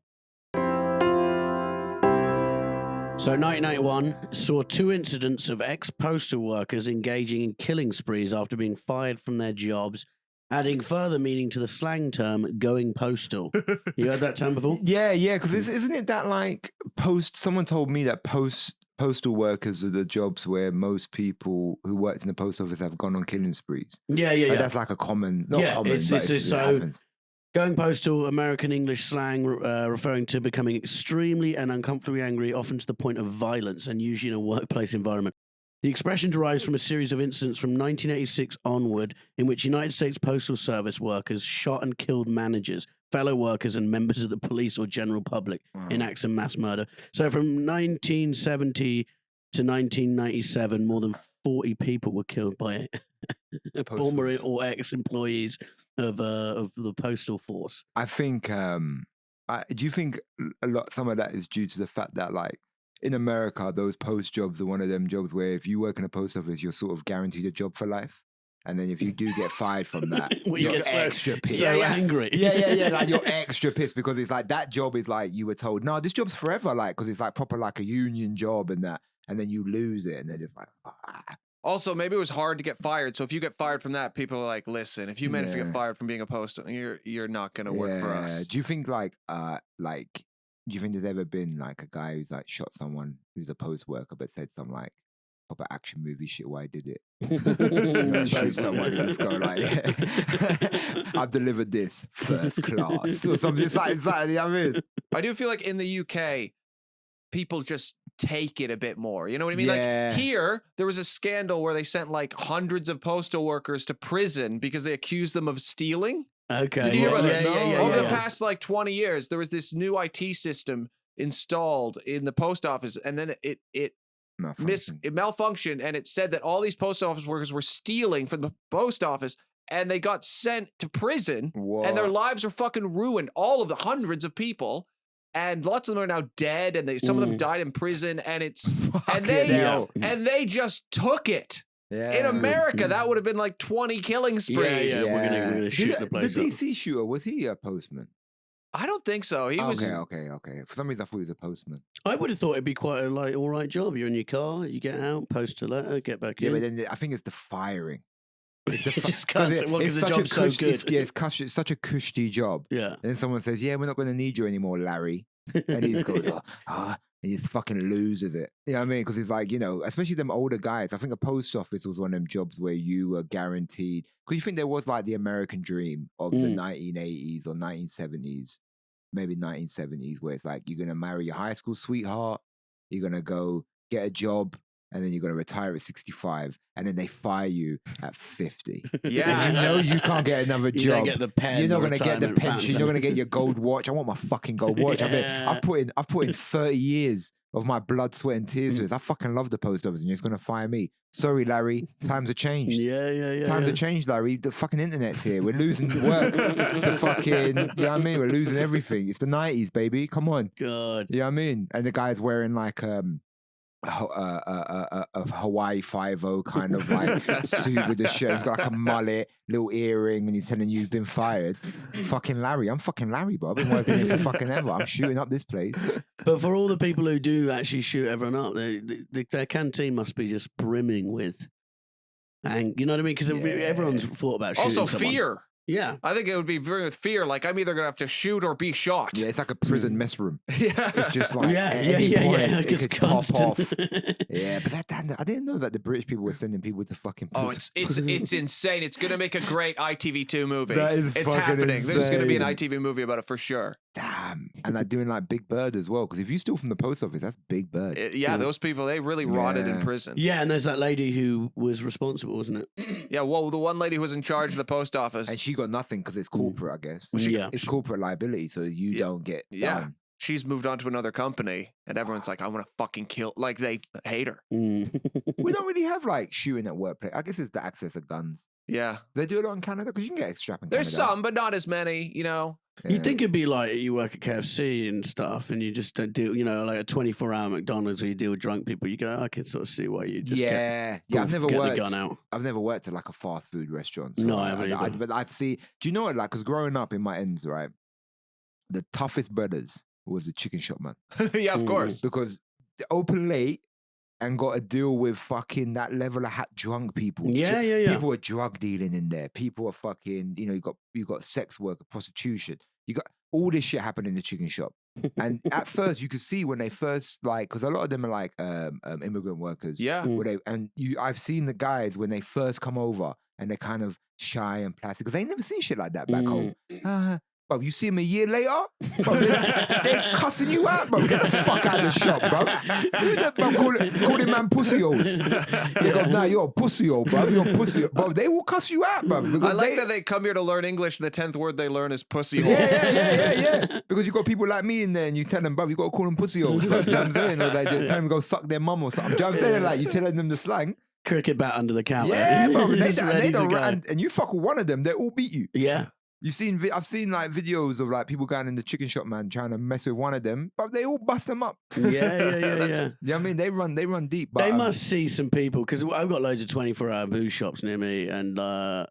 So 1991 saw 2 incidents of ex-postal workers engaging in killing sprees after being fired from their jobs, adding further meaning to the slang term "going postal." You heard that term before? Yeah, because isn't it that like someone told me that postal workers are the jobs where most people who worked in the post office have gone on killing sprees. Yeah. Like, that's like a common, not common, it's but it so happens. going postal, American English slang referring to becoming extremely and uncomfortably angry, often to the point of violence, and usually in a workplace environment. The expression derives from a series of incidents from 1986 onward in which United States Postal Service workers shot and killed managers, fellow workers, and members of the police or general public in acts of mass murder. So from 1970 to 1997, more than 40 people were killed by former or ex-employees of the postal force. I think. Do you think some of that is due to the fact that, like, in America, those post jobs are one of them jobs where if you work in a post office, you're sort of guaranteed a job for life, and then if you do get fired from that, Well, you you're get extra pissed. so angry. Yeah. Like you're extra pissed because it's like that job is like you were told, no, this job's forever, like because it's like proper like a union job and that, and then you lose it, and then it's like. Also, maybe it was hard to get fired. So if you get fired from that, people are like, listen, if you manage to get fired from being a postal, you're not going to work for us. Do you think like Do you think there's ever been like a guy who's like shot someone who's a post worker but said some like proper action movie shit why I did it? You know, shoot someone and just go like, I've delivered this first class or something. It's like that. You know what I mean? I do feel like in the UK, people just take it a bit more. You know what I mean? Yeah. Like here, there was a scandal where they sent like hundreds of postal workers to prison because they accused them of stealing. Okay. Did you hear about this? Yeah, Over the past like 20 years, there was this new IT system installed in the post office, and then it malfunctioned, and it said that all these post office workers were stealing from the post office, and they got sent to prison, and their lives are fucking ruined. All of the hundreds of people, and lots of them are now dead, and some of them died in prison, and they just took it. Yeah. In America, that would have been like 20 killing sprees. Yeah. We're gonna shoot the place The up. DC shooter, was he a postman? I don't think so. He was. Okay. For some reason, I thought he was a postman. I would have thought it'd be quite a like all right job. You're in your car, you get out, post a letter, get back Yeah, in. but then I think it's the firing. It's the Just can't because say- well, 'cause the such a job's so good. It's such a cushy job. Yeah. And then someone says, "Yeah, we're not going to need you anymore, Larry." And he just goes, and he fucking loses it. You know what I mean? Because it's like, you know, especially them older guys. I think the post office was one of them jobs where you were guaranteed. Because you think there was like the American dream of the 1980s or 1970s, maybe 1970s, where it's like you're going to marry your high school sweetheart, you're going to go get a job, and then you're going to retire at 65, and then they fire you at 50. Yeah. And you know you can't get another You don't job. get the pen, You're not the going to get the retirement pension. fountain. You're not going to get your gold watch. I want my fucking gold watch. Yeah. I've put in 30 years of my blood, sweat, and tears for this. I fucking love the post office, and you're just going to fire me. Sorry, Larry. Times have changed. Yeah. Times have changed, Larry. The fucking internet's here. We're losing work to fucking, you know what I mean? We're losing everything. It's the 90s, baby. Come on. God. You know what I mean? And the guy's wearing like a Hawaii 5-0 kind of like suit with the shirt. He's got like a mullet, little earring, and he's telling you he's been fired. Fucking Larry. I'm fucking Larry, bro. I've been working here for fucking ever. I'm shooting up this place. But for all the people who do actually shoot everyone up, their canteen must be just brimming with, and you know what I mean? Because everyone's thought about shooting Also, someone. fear. Yeah. I think it would be very with fear. Like, I'm either going to have to shoot or be shot. Yeah, it's like a prison mess room. Yeah. It's just like Yeah. at any point, it It's could pop off. constant. Yeah, but I didn't know that the British people were sending people to fucking Oh, prison. it's insane. It's going to make a great ITV2 movie. That is it's fucking happening. There's going to be an insane. ITV movie about it for sure. Damn. And like doing like Big Bird as well. Because if you steal from the post office, that's Big Bird. Those people, they really rotted in Yeah. prison. Yeah, and there's that lady who was responsible, wasn't it? Yeah, well, the one lady who was in charge of the post office. And she got nothing because it's corporate, I guess. Yeah. It's corporate liability, so you don't get done. She's moved on to another company, and everyone's like, I want to fucking kill. Like, they hate her. Mm. We don't really have like shooting at workplace. I guess it's the access of guns. Yeah. They do it a lot in Canada because you can get extrap in There's Canada. some, but not as many, you know. You'd think it'd be like you work at KFC and stuff, and you just don't deal, you know, like a 24-hour McDonald's where you deal with drunk people. You go, I can sort of see why you just yeah. get I've never the worked. gun out. I've never worked at like a fast food restaurant. No, I haven't either. But I'd see. Do you know what? Like, because growing up in my ends, right, the toughest brothers was the chicken shop man Yeah, of course. because they open late and got to deal with fucking that level of drunk people. Yeah. People are drug dealing in there. People are fucking, you know, you got sex work, prostitution. You got all this shit happening in the chicken shop. And at first, you could see when they first like, because a lot of them are like immigrant workers. Yeah. Where I've seen the guys when they first come over and they're kind of shy and plastic because they ain't never seen shit like that back home. Bro, you see them a year later, bro, they're cussing you out, bro. Get the fuck out of the shop, bro. Who that, bro? Call him man pussy holes. You go, nah, you're a pussy hole, bro. You're a pussy, bro. They will cuss you out, bro. I like that they come here to learn English, and the 10th word they learn is pussy hole. Yeah. Because you got people like me in there, and you tell them, bro, you got to call them pussy holes, bro. You know what I'm saying? Or they tell them to go suck their mum or something. Do you know what I'm saying? Like, you telling them the slang. Cricket bat under the counter. Yeah, bro. Just ready to go. And you fuck with one of them, they all beat you. Yeah. I've seen like videos of like people going in the chicken shop, man, trying to mess with one of them, but they all bust them up. Yeah. You know what I mean? They run deep. But, They must see some people because I've got loads of 24-hour booze shops near me, and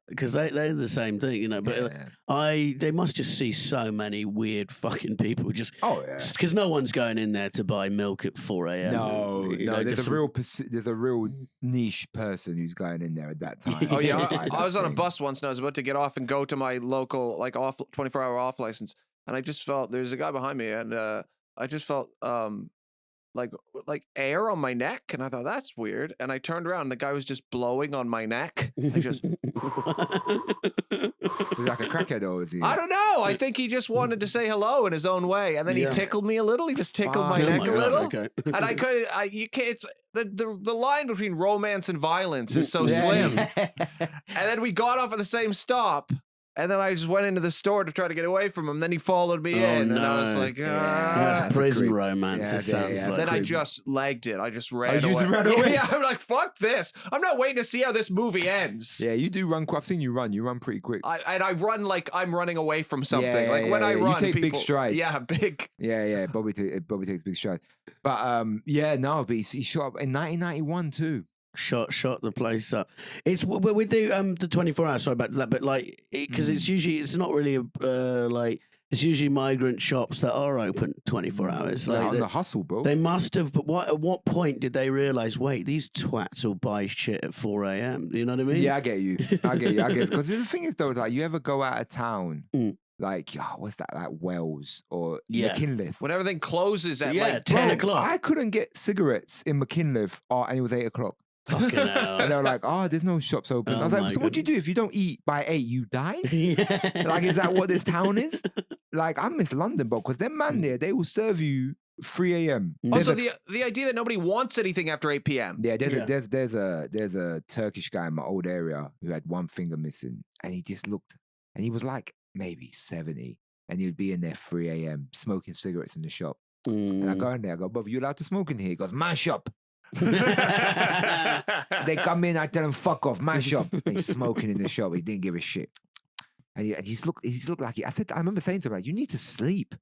because they're the same thing, you know. But they must just see so many weird fucking people just. Oh yeah. Because no one's going in there to buy milk at 4 a.m. No. You know, There's just a real niche person who's going in there at that time. Oh yeah, Like, I was on a thing. bus once and I was about to get off and go to my local like off 24-hour off license, and I just felt there's a guy behind me, and I just felt like air on my neck, and I thought that's weird. And I turned around, and the guy was just blowing on my neck. I just Was he like a crackhead or was he? I don't know. I think he just wanted to say hello in his own way, and then he tickled me a little. He just tickled my Fuck. neck Oh a God, little, okay. and I could. You can't. The line between romance and violence is so slim. And then we got off at the same stop. And then I just went into the store to try to get away from him. Then he followed me in, and I was like, That's that's a prison creep. romance. Yeah, It sounds yeah, like. Then I creepy. just legged it. I just ran you away. just ran away? Yeah, I'm like, fuck this. I'm not waiting to see how this movie ends. Yeah, you do run. I've seen you run. You run pretty quick. I run like I'm running away from something. Yeah, like when yeah, I yeah. You run, take big people, strides. Yeah, big. Yeah. Bobby takes big strides. But but he shot up in 1991 too. Shot the place up. It's we do the 24 hours. Sorry about that, but like because it's not really like it's usually migrant shops that are open 24 hours. Like Like on the hustle, bro. they must have. But at what point did they realize? Wait, these twats will buy shit at 4 a.m. You know what I mean? Yeah, I get you. Because the thing is though, like you ever go out of town, like what's that? Like Wells or McKinley. When everything closes at like 10 Bro, o'clock. I couldn't get cigarettes in McKinley, and it was 8 o'clock. Fucking hell. And they were like, "Oh, there's no shops open." I Oh was my like, "So what do you do if you don't eat by 8? You die?" Yeah. Like, is that what this town is? Like, I miss London, bro, because them man there, they will serve you 3 a.m. Also, the idea that nobody wants anything after 8 p.m. Yeah, there's a Turkish guy in my old area who had one finger missing, and he just looked, and he was like maybe 70, and he would be in there 3 a.m. smoking cigarettes in the shop. And I go in there, I go, "Brother, you allowed to smoke in here?" He goes, "My shop." They come in, I tell them, "Fuck off, my shop." He's smoking in the shop. He didn't give a shit. And he's looked like I remember saying to him, like, "You need to sleep.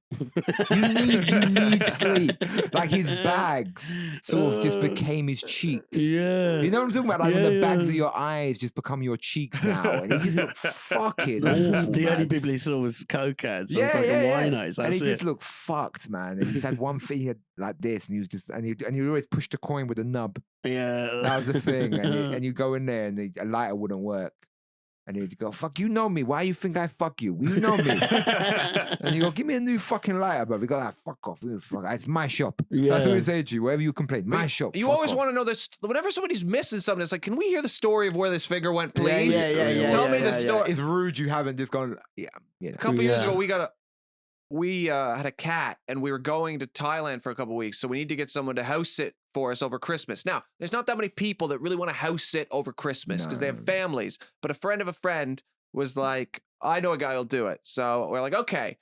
You need sleep." Like his bags sort of just became his cheeks. Yeah. You know what I'm talking about? Like when the bags of yeah. your eyes just become your cheeks now, and he just looked fucking awful. The only man. people he saw was cokeheads. Yeah, fucking yeah. winos. And That's he it. just looked fucked, man. And he just had one thing he had like this, and he was just and he would always push the coin with a nub. Yeah. That was the thing. And you go in there, and a lighter wouldn't work. And he'd go, "Fuck, you know me. Why you think I fuck you? You know me." And you go, "Give me a new fucking lighter, bro." We go, "Fuck off. It's my shop." Yeah. That's what we say to you. Wherever you complain, my shop. You fuck always off. want to know this. Whenever somebody's missing something, it's like, can we hear the story of where this figure went, please? Tell me the story. It's rude you haven't just gone, A couple years Yeah. ago, we had a cat, and we were going to Thailand for a couple weeks, so we need to get someone to house sit for us over Christmas. Now, there's not that many people that really want to house sit over Christmas because they have families. But a friend of a friend was like, "I know a guy who'll do it." So we're like, okay.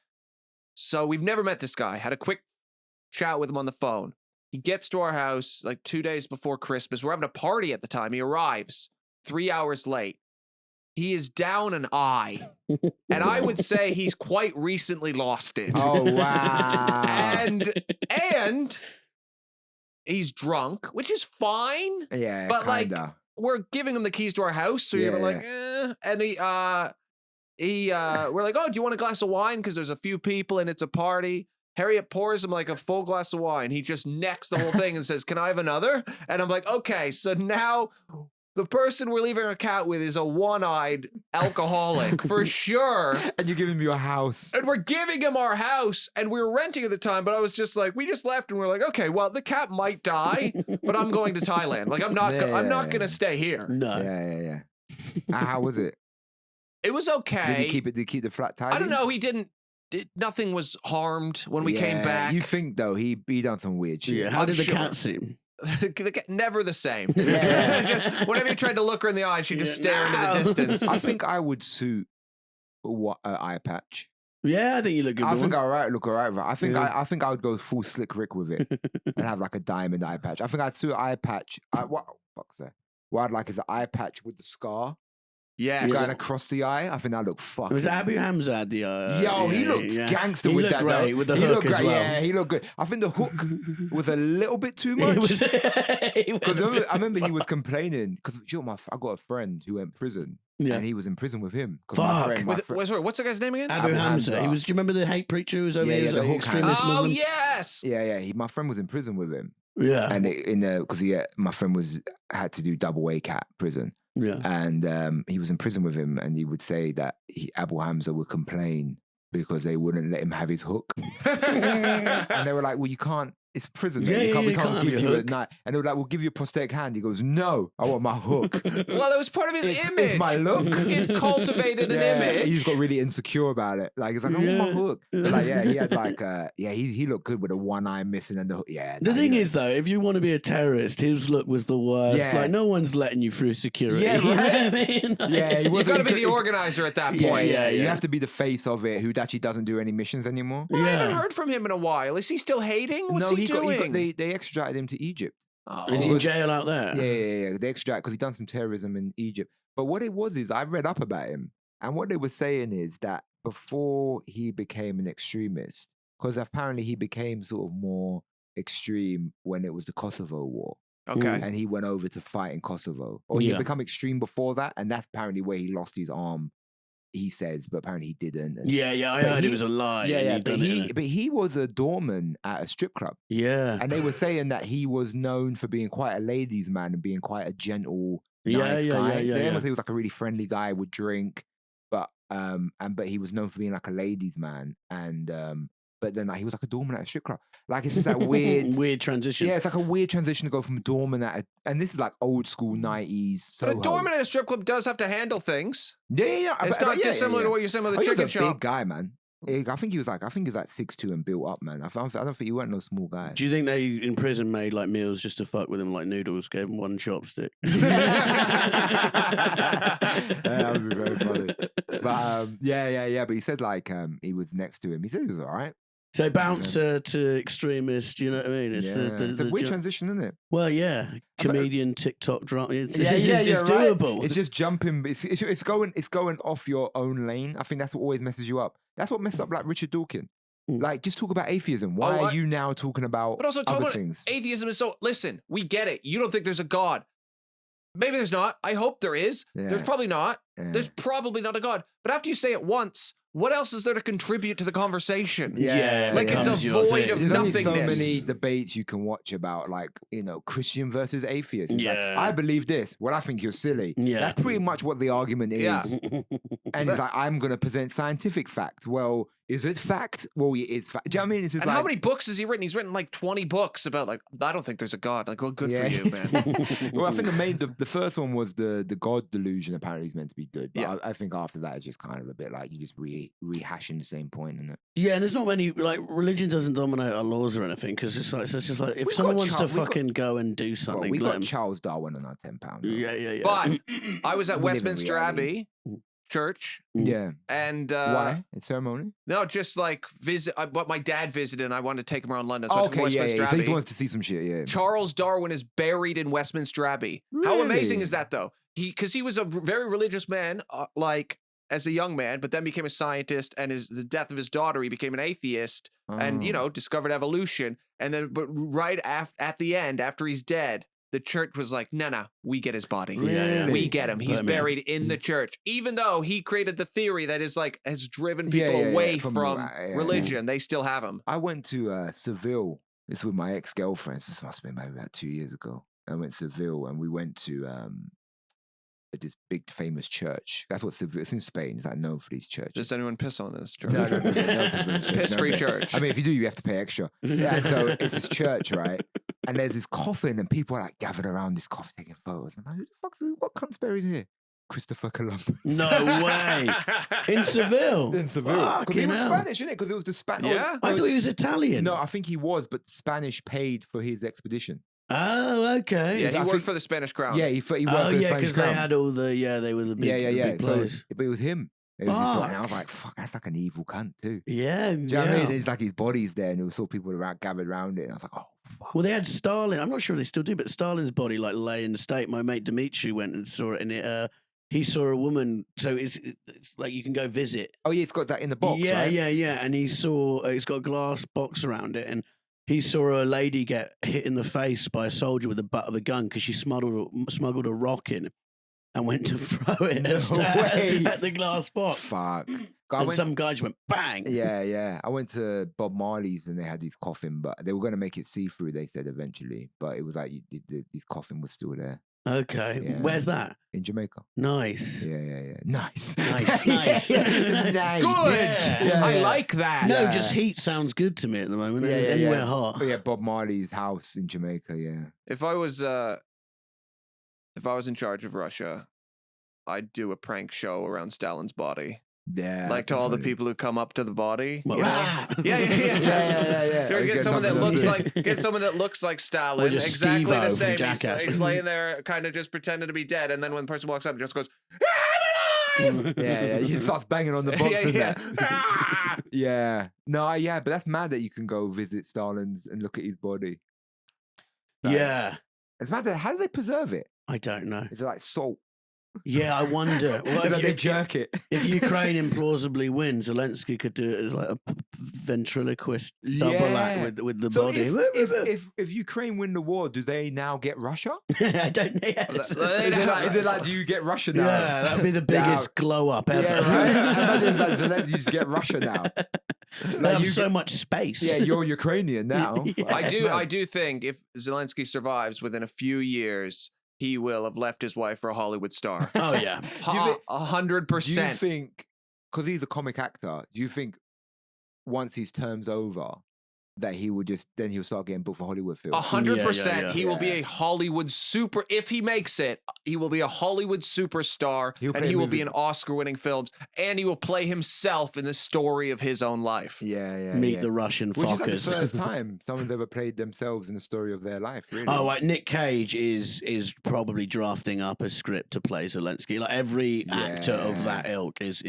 So we've never met this guy. Had a quick chat with him on the phone. He gets to our house like 2 days before Christmas. We're having a party at the time. He arrives 3 hours late. He is down an eye. And I would say he's quite recently lost it. Oh, wow. And he's drunk, which is fine. Yeah, But like, kinda. we're giving him the keys to our house, so you're like, and we're like, "Oh, do you want a glass of wine? Because there's a few people and it's a party." Harriet pours him like a full glass of wine. He just necks the whole thing and says, "Can I have another?" And I'm like, "Okay, so now the person we're leaving our cat with is a one-eyed alcoholic for sure." And you're giving me your house. And we're giving him our house, and we were renting at the time, but I was just like, we just left, and we're like, okay, well, the cat might die, but I'm going to Thailand. Like, I'm not going to stay here. No. Yeah. How was it? It was okay. Did he keep the flat tidy? I don't know. He didn't. Nothing was harmed when we came back. You think though he done some weird shit. Yeah. How I'm did the sure. cat seem? Never the same. Yeah. Just whenever you tried to look her in the eye, she'd just stare into the distance. I think I would suit eye patch. Yeah, I think you look good. I with think one. I look alright. I think Yeah. I think I would go full Slick Rick with it and have like a diamond eye patch. I think I'd suit eye patch. What fuck's that? What I'd like is an eye patch with the scar Yes. going across the eye. I think that look fucking. Was it Abu Hamza had the? Yo, he looked gangster He with looked that. great though. with the he hook looked as great. well. Yeah, he looked good. I think the hook was a little bit too It much. was- Because I remember he was complaining because I got a friend who went to prison Yeah. and he was in prison with him. 'Cause Fuck. Sorry, what's the guy's name again? Abu Abu Hamza. Hamza. He was. Do you remember the hate preacher who was over Yeah, here? yeah, He was the like hook extremist Oh Muslim? yes. Yeah. My friend was in prison with him, Yeah. and because my friend had to do double ACAT prison, Yeah. and he was in prison with him, and he would say that Abu Hamza would complain because they wouldn't let him have his hook. And they were like, well, you can't. It's prison. Yeah, we you can't can't give have you your a knife. And they were like, we'll give you a prosthetic hand. He goes, no, I want my hook. Well, it was part of his image. It's my look. It cultivated an image. He just got really insecure about it. Like, it's like, I want my hook. But like, he had like, he looked good with a one eye missing and the hook. Yeah. The thing is, though, if you want to be a terrorist, his look was the worst. Yeah. Like, no one's letting you through security. Yeah, You know right. what I mean? Yeah, he You've wasn't- got to be he the organizer at that Yeah, point. you have to be the face of it who actually doesn't do any missions anymore. Well, I haven't Yeah. heard from him in a while. Is he still hating? What's No, he doing? they extradited him to Egypt. Oh. Is he in jail out there? Yeah. They extradited because he done some terrorism in Egypt. But what it was is I read up about him, and what they were saying is that before he became an extremist, because apparently he became sort of more extreme when it was the Kosovo War, Okay. and he went over to fight in Kosovo, or he Yeah. had become extreme before that, and that's apparently where he lost his arm. He says, but apparently he didn't. And Yeah, I But heard he- it was a lie. and yeah, he'd but done it, but he was a doorman at a strip club. yeah. And they were saying that he was known for being quite a ladies' man and being quite a gentle, nice guy. They almost say he was like a really friendly guy, would drink, but he was known for being like a ladies' man. And but then like, he was like a doorman at a strip club. Like it's just that weird, weird transition. yeah, it's like a weird transition to go from doorman and this is like old school 90s. But a Soho. doorman at a strip club does have to handle things. Yeah. It's not dissimilar to what you're saying with Oh, the he was chicken a shop. big guy, man. I think he was like 6'2" and built up, man. I don't think he wasn't no small guy. Do you think they in prison made like meals just to fuck with him, like noodles, gave him one chopstick? That would be very funny. But yeah. But he said like he was next to him. He said he was all right. So bouncer to extremist, you know what I mean? It's It's a weird transition, isn't it? Well, yeah, comedian, TikTok drama. It's you're doable. Right. It's just jumping. It's going off your own lane. I think that's what always messes you up. That's what messed up like Richard Dawkins. Like, just talk about atheism. Why are you now talking about But also, talk other about things? atheism is so. Listen, we get it. You don't think there's a God. Maybe there's not. I hope there is. There's Yeah. probably not. Yeah. There's probably not a God. But after you say it once, what else is there to contribute to the conversation? Yeah, Like it's a becomes your void thing. of There's only so nothingness. many debates you can watch about, like, Christian versus atheist. It's like, Yeah. I believe this. Well, I think you're silly. Yeah. That's pretty much what the argument is. Yeah. And it's like, I'm going to present scientific fact. Well, is it fact? Well, it is fact. Do you know what I mean? It's just And like, how many books has he written? He's written like 20 books about like, I don't think there's a God. Like, well, good for you, man. Well, I think the first one was the God delusion. Apparently, is meant to be good, but Yeah. I think after that, it's just kind of a bit like you just rehashing the same point, isn't it? Yeah, and there's not many, like, religion doesn't dominate our laws or anything, because it's just like, if We've someone got wants Char- to we've got- fucking go and do something, we let got 'em. Charles Darwin on our £10. Yeah. But I was at We live in Westminster reality. Abbey Church, Yeah. and Why? It's ceremony? no, just like visit. What my dad visited, and I wanted to take him around London. So I took him Okay, to yeah. Westminster So he Abbey. wants to see some shit, yeah. Charles Darwin is buried in Westminster Abbey. How amazing Really? is that, though? Because he was a very religious man, like as a young man, but then became a scientist. And the death of his daughter, he became an atheist, and Oh. discovered evolution. And then, but right at the end, after he's dead, the church was like, no, we get his body. Really? We get him. He's Let me in. buried in the church, even though he created the theory that is like has driven Yeah, people yeah, yeah, away from from, the- yeah, yeah. religion. They still have him. I went to Seville. This with my ex-girlfriend. This must have been maybe about 2 years ago. I went to Seville and we went to this big famous church. That's what Seville. It's in Spain. It's like known for these churches. Does anyone piss on this church? No, piss on this church. Piss-free No. church. I mean, if you do, you have to pay extra. Yeah, and so it's this church, right? And there's this coffin, and people are like gathered around this coffin taking photos. And I'm like, what cunt's buried here? Christopher Columbus. No way. In Seville? In Seville. Because he Fucking was hell. Spanish, isn't it? Because it was the Spanish. Yeah. I thought he was Italian. No, I think he was, but Spanish paid for his expedition. Oh, okay. Yeah, he I worked think- for the Spanish crown. Yeah, he worked Oh, for the yeah, Spanish because they crown. had all the, they were the big, Yeah. the big So, players. but it was him. It was his body. And I was Fuck. like, fuck, that's like an evil cunt too. Yeah, Do you know what I yeah. mean? It's like his body's there, and there was all people around, gathered around it. And I was like, oh, fuck. Well, they had Stalin. I'm not sure if they still do, but Stalin's body like lay in the state. My mate Dimitri went and saw it, and he saw a woman. So it's like you can go visit. Oh, yeah, it's got that in the box, yeah, right? yeah. And he saw it's got a glass box around it, and he saw a lady get hit in the face by a soldier with the butt of a gun because she smuggled a rock in and went to throw it No way. at the glass box. Fuck. I And went- some guy just went bang. Yeah. I went to Bob Marley's and they had these coffin, but they were going to make it see-through, they said eventually. But it was like his coffin was still there. Okay. Yeah. Where's that? in Jamaica. Nice. Yeah. Nice. Nice. Nice. Good. Yeah. I like that. No, Yeah. just heat sounds good to me at the moment. Yeah, yeah, Anywhere yeah. hot. Oh, yeah, Bob Marley's house in Jamaica. Yeah. If I was in charge of Russia, I'd do a prank show around Stalin's body. Yeah. Like to all the definitely. people who come up to the body. What, you know? rah! Yeah. Or You get someone that something looks else. like Stalin, Or just exactly Steve-O the from same. Jackass. He's laying there, kind of just pretending to be dead, and then when the person walks up, he just goes, "I'm alive!" Yeah. He starts banging on the box and that. Ah! Yeah. No, yeah, but that's mad that you can go visit Stalin's and look at his body. Like, Yeah. It's mad that how do they preserve it? I don't know. Is it like salt? Yeah, I wonder. Well, Is it like they jerk it? if Ukraine implausibly wins, Zelensky could do it as like a ventriloquist double act with the So body. if Ukraine win the war, do they now get Russia? I don't know. Is it like do you get Russia now? Yeah, that would be the biggest glow up ever. Yeah, right. Imagine if like Zelensky, you just get Russia now. They have you so get- much space. Yeah, you're Ukrainian now. Yeah. I do think if Zelensky survives within a few years, he will have left his wife for a Hollywood star. Oh yeah. 100%. Do you think, because he's a comic actor, do you think once his term's over, that he would then he'll start getting booked for Hollywood films? 100%. Yeah. He will be a Hollywood super. If he makes it, he will be a Hollywood superstar, He'll and play he a will movie. be in Oscar-winning films, and he will play himself in the story of his own life. Yeah. Meet the Russian Which is like the fuckers. first time someone's ever played themselves in the story of their life, really. Oh, like Nick Cage is probably drafting up a script to play Zelensky. Like every actor of that ilk is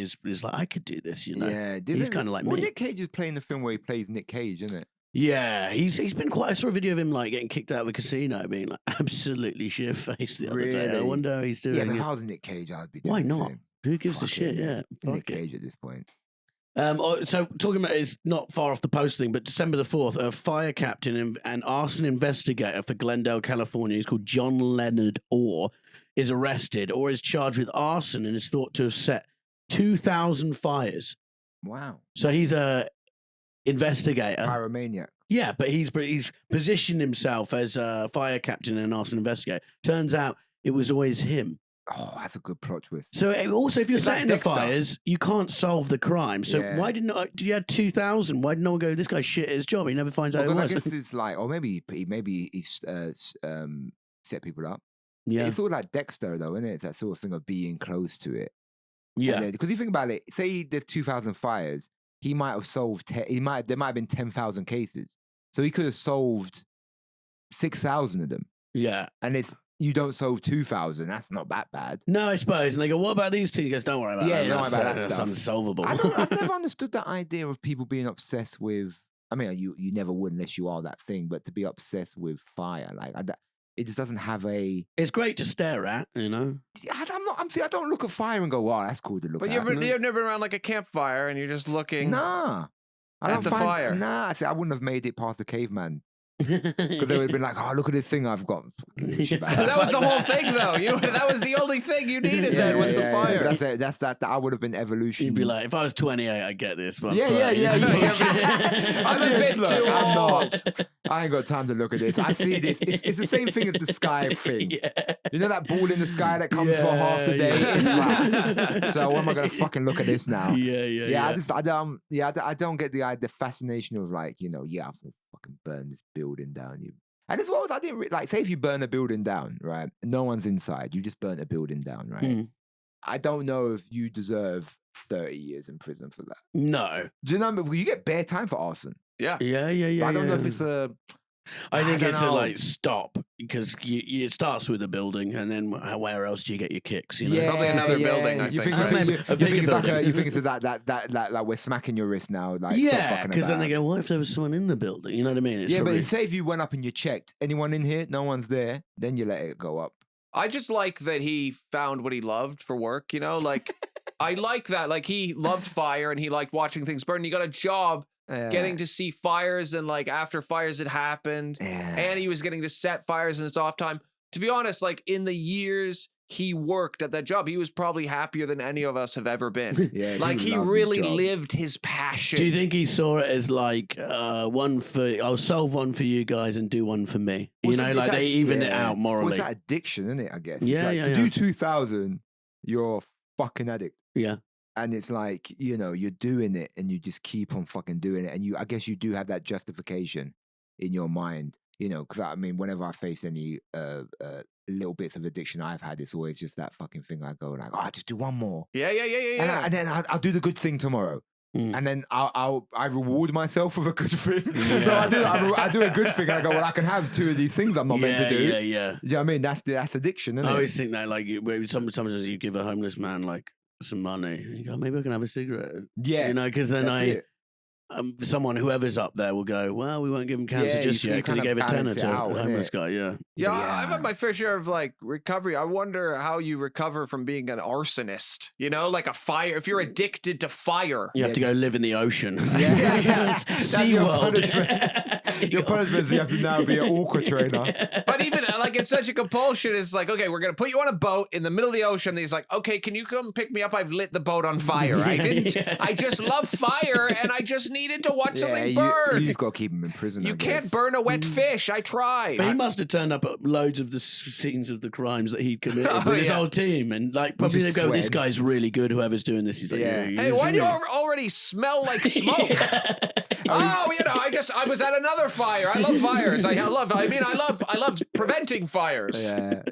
like, I could do this, you know. Yeah. He's kind of like me. Nick Cage is playing the film where he plays Nick Cage, isn't it? Yeah, he's been quite. I saw a video of him like getting kicked out of a casino, being like absolutely shit faced the other day. I Really? wonder how he's doing. Yeah, but it. if I was Nick Cage, I'd be doing Why the not? same. Who gives a Fuck shit? it, Yeah, Nick fuck it. Cage at this point. So talking about it's not far off the post thing, but December the 4th, a fire captain and arson investigator for Glendale, California, he's called John Leonard Orr, is arrested or is charged with arson and is thought to have set 2,000 fires. Wow. So he's a investigator. Pyromaniac. Yeah, but he's positioned himself as a fire captain and arson investigator. Turns out it was always him. Oh, that's a good plot twist. So also, if you're It's like setting the Dexter. fires, you can't solve the crime. So Yeah. why didn't you had 2,000? Why didn't no one go? This guy's shit at his job. He never finds out Well, who it I was. guess it's like, or maybe he set people up. Yeah, It's all like Dexter, though, isn't it? It's that sort of thing of being close to it. yeah, Because you think about it, say there's 2,000 fires, he might have solved. There might have been 10,000 cases, so he could have solved 6,000 of them. yeah. And you don't solve 2,000. That's not that bad. No, I suppose. And they go, "What about these two?" He goes, "Don't worry about Yeah, that. don't worry about that That's stuff." unsolvable." I've never understood that idea of people being obsessed with. I mean, you never would unless you are that thing. But to be obsessed with fire, like it just doesn't have a. It's great to stare at, you know. I don't look at fire and go, "Wow, that's cool to look But at." you've never been around like a campfire and you're just looking. Nah. I At don't the find, fire. Nah, I wouldn't have made it past the caveman. Because they would have been like, "Oh, look at this thing I've got." That was the whole thing, though. That was the only thing you needed. Then was the fire. That's it. That I would have been evolution. You'd be like, "If I was 28, I'd get this." But Yeah. I'm a bit too I'm old. not. I ain't got time to look at this. I see this. It's the same thing as the sky thing. Yeah. You know that ball in the sky that comes for half the day? Yeah. It's like, so am I gonna fucking look at this now? Yeah. I don't get the fascination of like, I'm gonna fucking burn this building down. And as well as I didn't like, say if you burn a building down, right? No one's inside. You just burnt a building down, right? Mm. I don't know if you deserve 30 years in prison for that. No. Do you know? You get bare time for arson. Yeah. Yeah. But I don't know if it's a. I think don't it's know. a like stop because it starts with a building and then where else do you get your kicks? You know? Probably another building, I You think. think, I remember a bigger building. you think it's like we're smacking your wrist now, like stop Yeah, fucking because then about. they go, "What if there was someone in the building?" You know what I mean? It's Yeah, probably- but say if you went up and you checked, anyone in here? No one's there. Then you let it go up. I just like that he found what he loved for work, like I like that. Like he loved fire and he liked watching things burn. He got a job getting to see fires and like after fires had happened. Yeah. And he was getting to set fires in his off time. To be honest, like in the years he worked at that job. He was probably happier than any of us have ever been. Yeah, Like he loved his really job. lived his passion. Do you think he saw it as like I'll solve one for you guys and do one for me? Well, You so know, it's like that- they even it yeah. out Well, morally. it's that addiction, isn't it? I guess. It's Yeah, like, yeah, to yeah. do 2,000, you're a fucking addict. Yeah. And it's like, you know, you're doing it and you just keep on fucking doing it. And I guess you do have that justification in your mind, you know, because I mean, whenever I face any little bits of addiction I've had, it's always just that fucking thing. I go like, oh, I just do one more. Yeah. And then I'll do the good thing tomorrow. Mm. And then I reward myself with a good thing. Yeah. So I do a good thing. And I go, well, I can have 2 of these things I'm not meant to do. Yeah. You know what I mean? That's addiction, isn't I it? always think that, like, sometimes you give a homeless man like some money, and you go, maybe I can have a cigarette. Yeah. You know, because then that's it. whoever's up there will go, well, we won't give him cancer Yeah, just you yet because he kind gave of a tenner balance it to out, a innit? homeless guy. Yeah. Yeah, Yeah. I've had my fair share of like recovery. I wonder how you recover from being an arsonist. You know, like a fire. If you're addicted to fire, You have to go live in the ocean. Yeah. That's your SeaWorld. punishment. Your punishment is you have to now be an orca trainer. but even like it's such a compulsion. It's like, okay, we're gonna put you on a boat in the middle of the ocean. And he's like, okay, can you come pick me up? I've lit the boat on fire. I didn't. Yeah. I just love fire, and I just needed to watch something burn. You just got to keep him in prison. You I can't guess. burn a wet fish. I tried. But he must have turned up at loads of the scenes of the crimes that he'd committed Oh, with his yeah. whole team. And like, probably they just go, this sweating. guy's really good, whoever's doing this. He's like, Yeah. yeah. Hey, why do you already smell like smoke? Oh, you know, I was at another fire. I love fires. I love preventing fires. Yeah.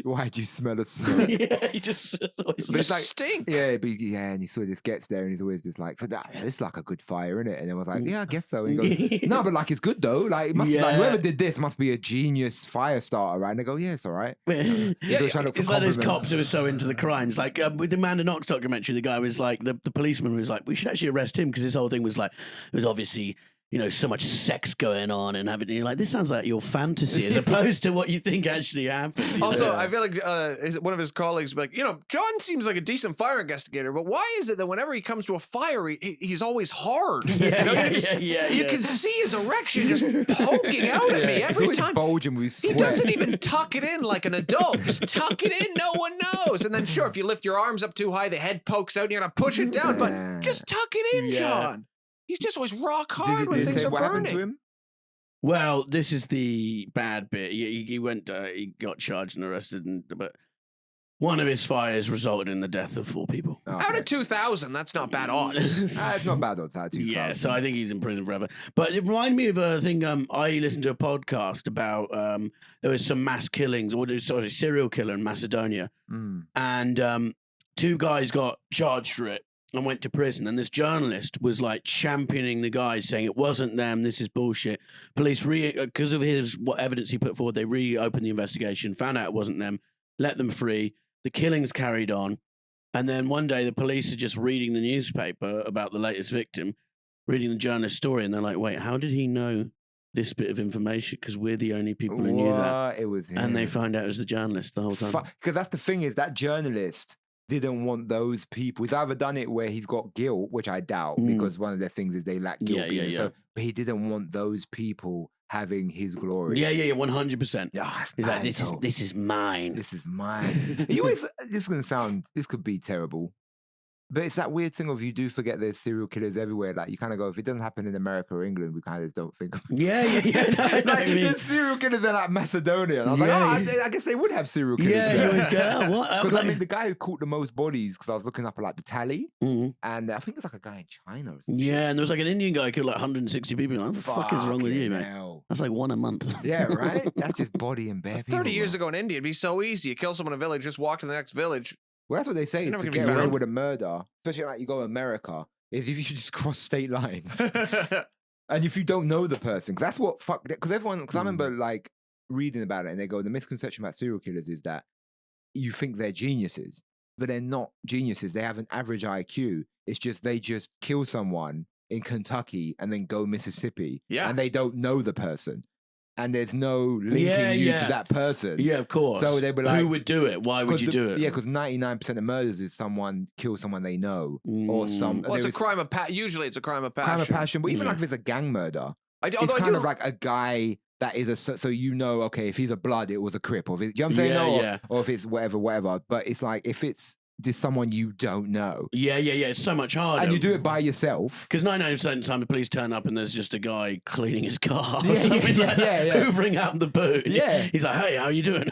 Why do you smell of smoke? Yeah, he just always You it's like- stink. Yeah, but and he sort of just gets there and he's always just like, so this is like a good fire, isn't it? And I was like, yeah, I guess so. And he goes, no, but like it's good though. Like it must be like Yeah. whoever did this must be a genius fire starter, right? And they go, yeah, it's all right. Yeah, always trying to look for it's like those compliments. cops who are so into the crimes. Like with the Amanda Knox documentary, the guy was like, the policeman was like, we should actually arrest him because his whole thing was like, it was obviously, you know, so much sex going on and having. You're like, this sounds like your fantasy as opposed to what you think actually happened. you Also, know? I feel like one of his colleagues would be like, you know, John seems like a decent fire investigator, but why is it that whenever he comes to a fire, he's always hard? Yeah, You know, yeah, you just- yeah, You yeah. can see his erection just poking out at me He's every always time. bulging with He sweat. doesn't even tuck it in like an adult. Just tuck it in, no one knows. And then sure, if you lift your arms up too high, the head pokes out and you're gonna push it down. Yeah. But just tuck it in, Yeah. John. He's just always rock hard when Did it things say are what happened burning. to him? Well, this is the bad bit. He went, he got charged and arrested, but one of his fires resulted in the death of 4 people. Oh, Out okay. of 2,000, that's not bad odds. It's not bad though. Yeah, so I think he's in prison forever. But it reminded me of a thing. I listened to a podcast about there was some mass killings, or serial killer in Macedonia, and 2 guys got charged for it and went to prison. And this journalist was like championing the guys, saying it wasn't them. This is bullshit. Police, because of what evidence he put forward, they reopened the investigation, found out it wasn't them, let them free. The killings carried on. And then one day the police are just reading the newspaper about the latest victim, reading the journalist's story, and they're like, wait, how did he know this bit of information? Because we're the only people who knew that. It was him. And they found out it was the journalist the whole time. Because that's the thing is that journalist didn't want those people. He's either done it where he's got guilt, which I doubt, because one of their things is they lack guilt. Yeah. So, but he didn't want those people having his glory. Yeah, 100%. Yeah, He's like, this is mine. This is mine. You always, this could be terrible. But it's that weird thing of you do forget there's serial killers everywhere. Like you kind of go, if it doesn't happen in America or England, we kind of don't think of it. Yeah. No, I know Like what you mean. there's serial killers in like Macedonia. And I was Yeah, like, I guess they would have serial killers. Yeah, you always go, oh, what? Because I mean, the guy who caught the most bodies, because I was looking up like the tally, Mhm. and I think there's like a guy in China or something. Yeah, and there was like an Indian guy who killed like 160 people. Like, what the fuck is wrong with you, Fucking mate? hell. That's like 1 a month. Yeah, right? That's just body and bare people. 30 years man. ago in India, it'd be so easy. You kill someone in a village, just walk to the next village. Well, that's what they say You're never to gonna be get away found. with a murder, especially like you go to America, is if you just cross state lines. And if you don't know the person, because that's what fuck. Because everyone, because I remember like reading about it, and they go, the misconception about serial killers is that you think they're geniuses, but they're not geniuses. They have an average IQ. It's just they just kill someone in Kentucky and then go Mississippi, Yeah. and they don't know the person, and there's no linking Yeah, you yeah. to that person. Yeah, of course. So they were like, who would do it? Why would you do it? Yeah, because 99% of murders is someone kills someone they know or some. Well, it's there a is crime of passion. Usually it's a crime of passion. crime of passion, but even Yeah. like if it's a gang murder, Although it's I kind do- of like a guy that is so you know, okay, if he's a blood, it was a Crip, or if it's, you know what I'm saying? Yeah, Or if it's whatever. But it's like, if it's just someone you don't know, Yeah. It's so much harder. and you do it by yourself. Because 99% of the time the police turn up and there's just a guy cleaning his car. Yeah, or something yeah, like yeah, yeah. hoovering out the boot. Yeah. He's like, hey, how you doing?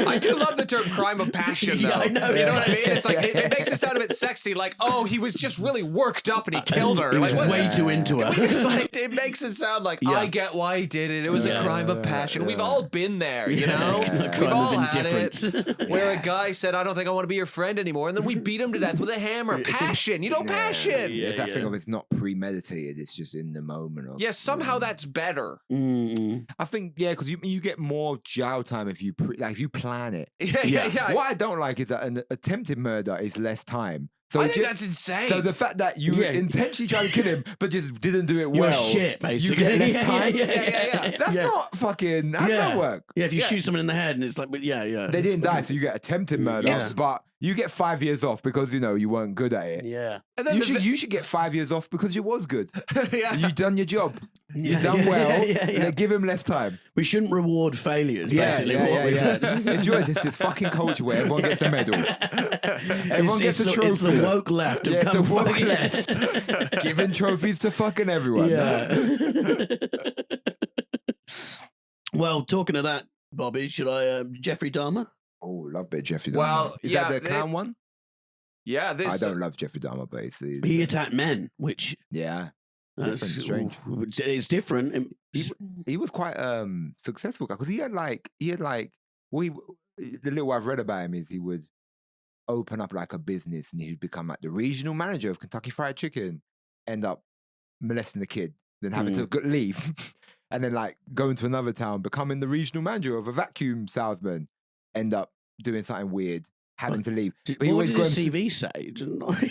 I do love the term crime of passion, though. Yeah, I know. You know what I mean? Yeah. It's like, it makes it sound a bit sexy, like, oh, he was just really worked up and he killed her. He was Like, what- way too into her. It's like, it makes it sound like, Yeah. I get why he did it. It was a crime of passion. We've all been there, you know? A We've crime all of had indifference. it. Where a guy said, I don't think I want to be your friend anymore. And then we beat him to death with a hammer. Passion. You know, passion. Yeah. It's that thing of it's not premeditated, it's just in the moment. Of, Yeah, somehow that's better. I think, because you get more jail time if you if you plan it. Yeah. What I don't like is that an attempted murder is less time. So I think that's insane. So the fact that you intentionally tried to kill him, but just didn't do it You're well, shit, basically. you get less time. Yeah. That's not fucking. How does that work? Yeah, if you shoot someone in the head and it's like, but yeah. They didn't die, so you get attempted murder, Yeah. but you get 5 years off because you weren't good at it. Yeah. And then You should get 5 years off because you was good. yeah. You done your job. You done well. Yeah. Give him less time. We shouldn't reward failures, basically. what we said. It's this fucking culture where everyone gets a medal. Everyone gets a trophy. It's the woke left. Yeah, it's the woke fucking- left. Giving trophies to fucking everyone. Yeah. Well, talking of that, Bobby, should I Jeffrey Dahmer? Oh, love bit Jeffrey Dahmer. Well, is yeah, that the clown one? Yeah, this. I don't love Jeffrey Dahmer, but it's He attacked men, which yeah. that's Different, strange. It's different. He was quite successful guy because he had the little I've read about him is he would open up like a business and he'd become like the regional manager of Kentucky Fried Chicken, end up molesting the kid, then having to leave, and then like going to another town, becoming the regional manager of a vacuum salesman, end up doing something weird, having to leave. What did his CV say?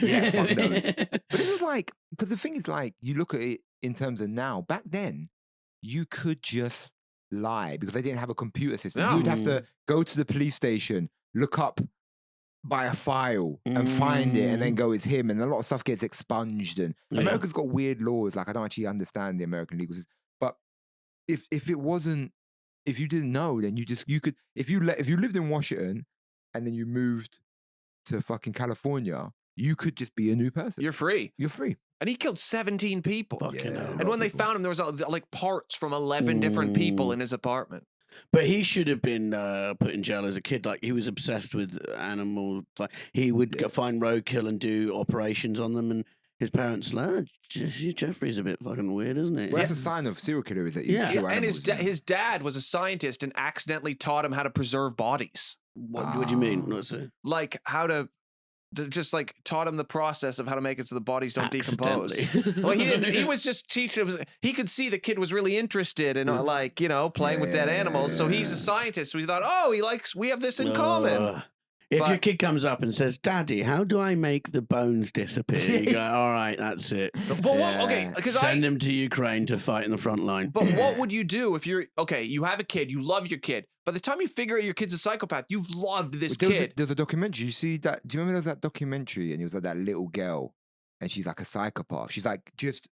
Yeah, fuck knows. But it was like, because the thing is like, you look at it in terms of now, back then, you could just lie because they didn't have a computer system. No. You'd have to go to the police station, look up by a file and find it and then go, it's him. And a lot of stuff gets expunged. And America's got weird laws. Like, I don't actually understand the American legal system. But if you didn't know, then you could, if you lived in Washington and then you moved to fucking California, you could just be a new person. You're free. You're free. And he killed 17 people. Fucking hell. And when they found him, there was like parts from 11 different people in his apartment. But he should have been put in jail as a kid. Like, he was obsessed with animals. Like, he would go find roadkill and do operations on them. And his parents like, oh, Jeffrey's a bit fucking weird, isn't he? Well, that's a sign of serial killer, is that you kill And animals, his dad was a scientist and accidentally taught him how to preserve bodies. What do you mean? What's it? Like how to just like taught him the process of how to make it so the bodies don't decompose. Accidentally. Well, he didn't. He was just teaching. He could see the kid was really interested in like, you know, playing with dead animals. So he's a scientist. So he thought, oh, we have this in common. If your kid comes up and says, "Daddy, how do I make the bones disappear?" You go, "All right, that's it." But what? Okay, because Send him to Ukraine to fight in the front line. But what would you do if you're okay? You have a kid, you love your kid. By the time you figure out your kid's a psychopath, you've loved this kid. There's a documentary. You see that? Do you remember there was that documentary? And it was like that little girl, and she's like a psychopath. She's like just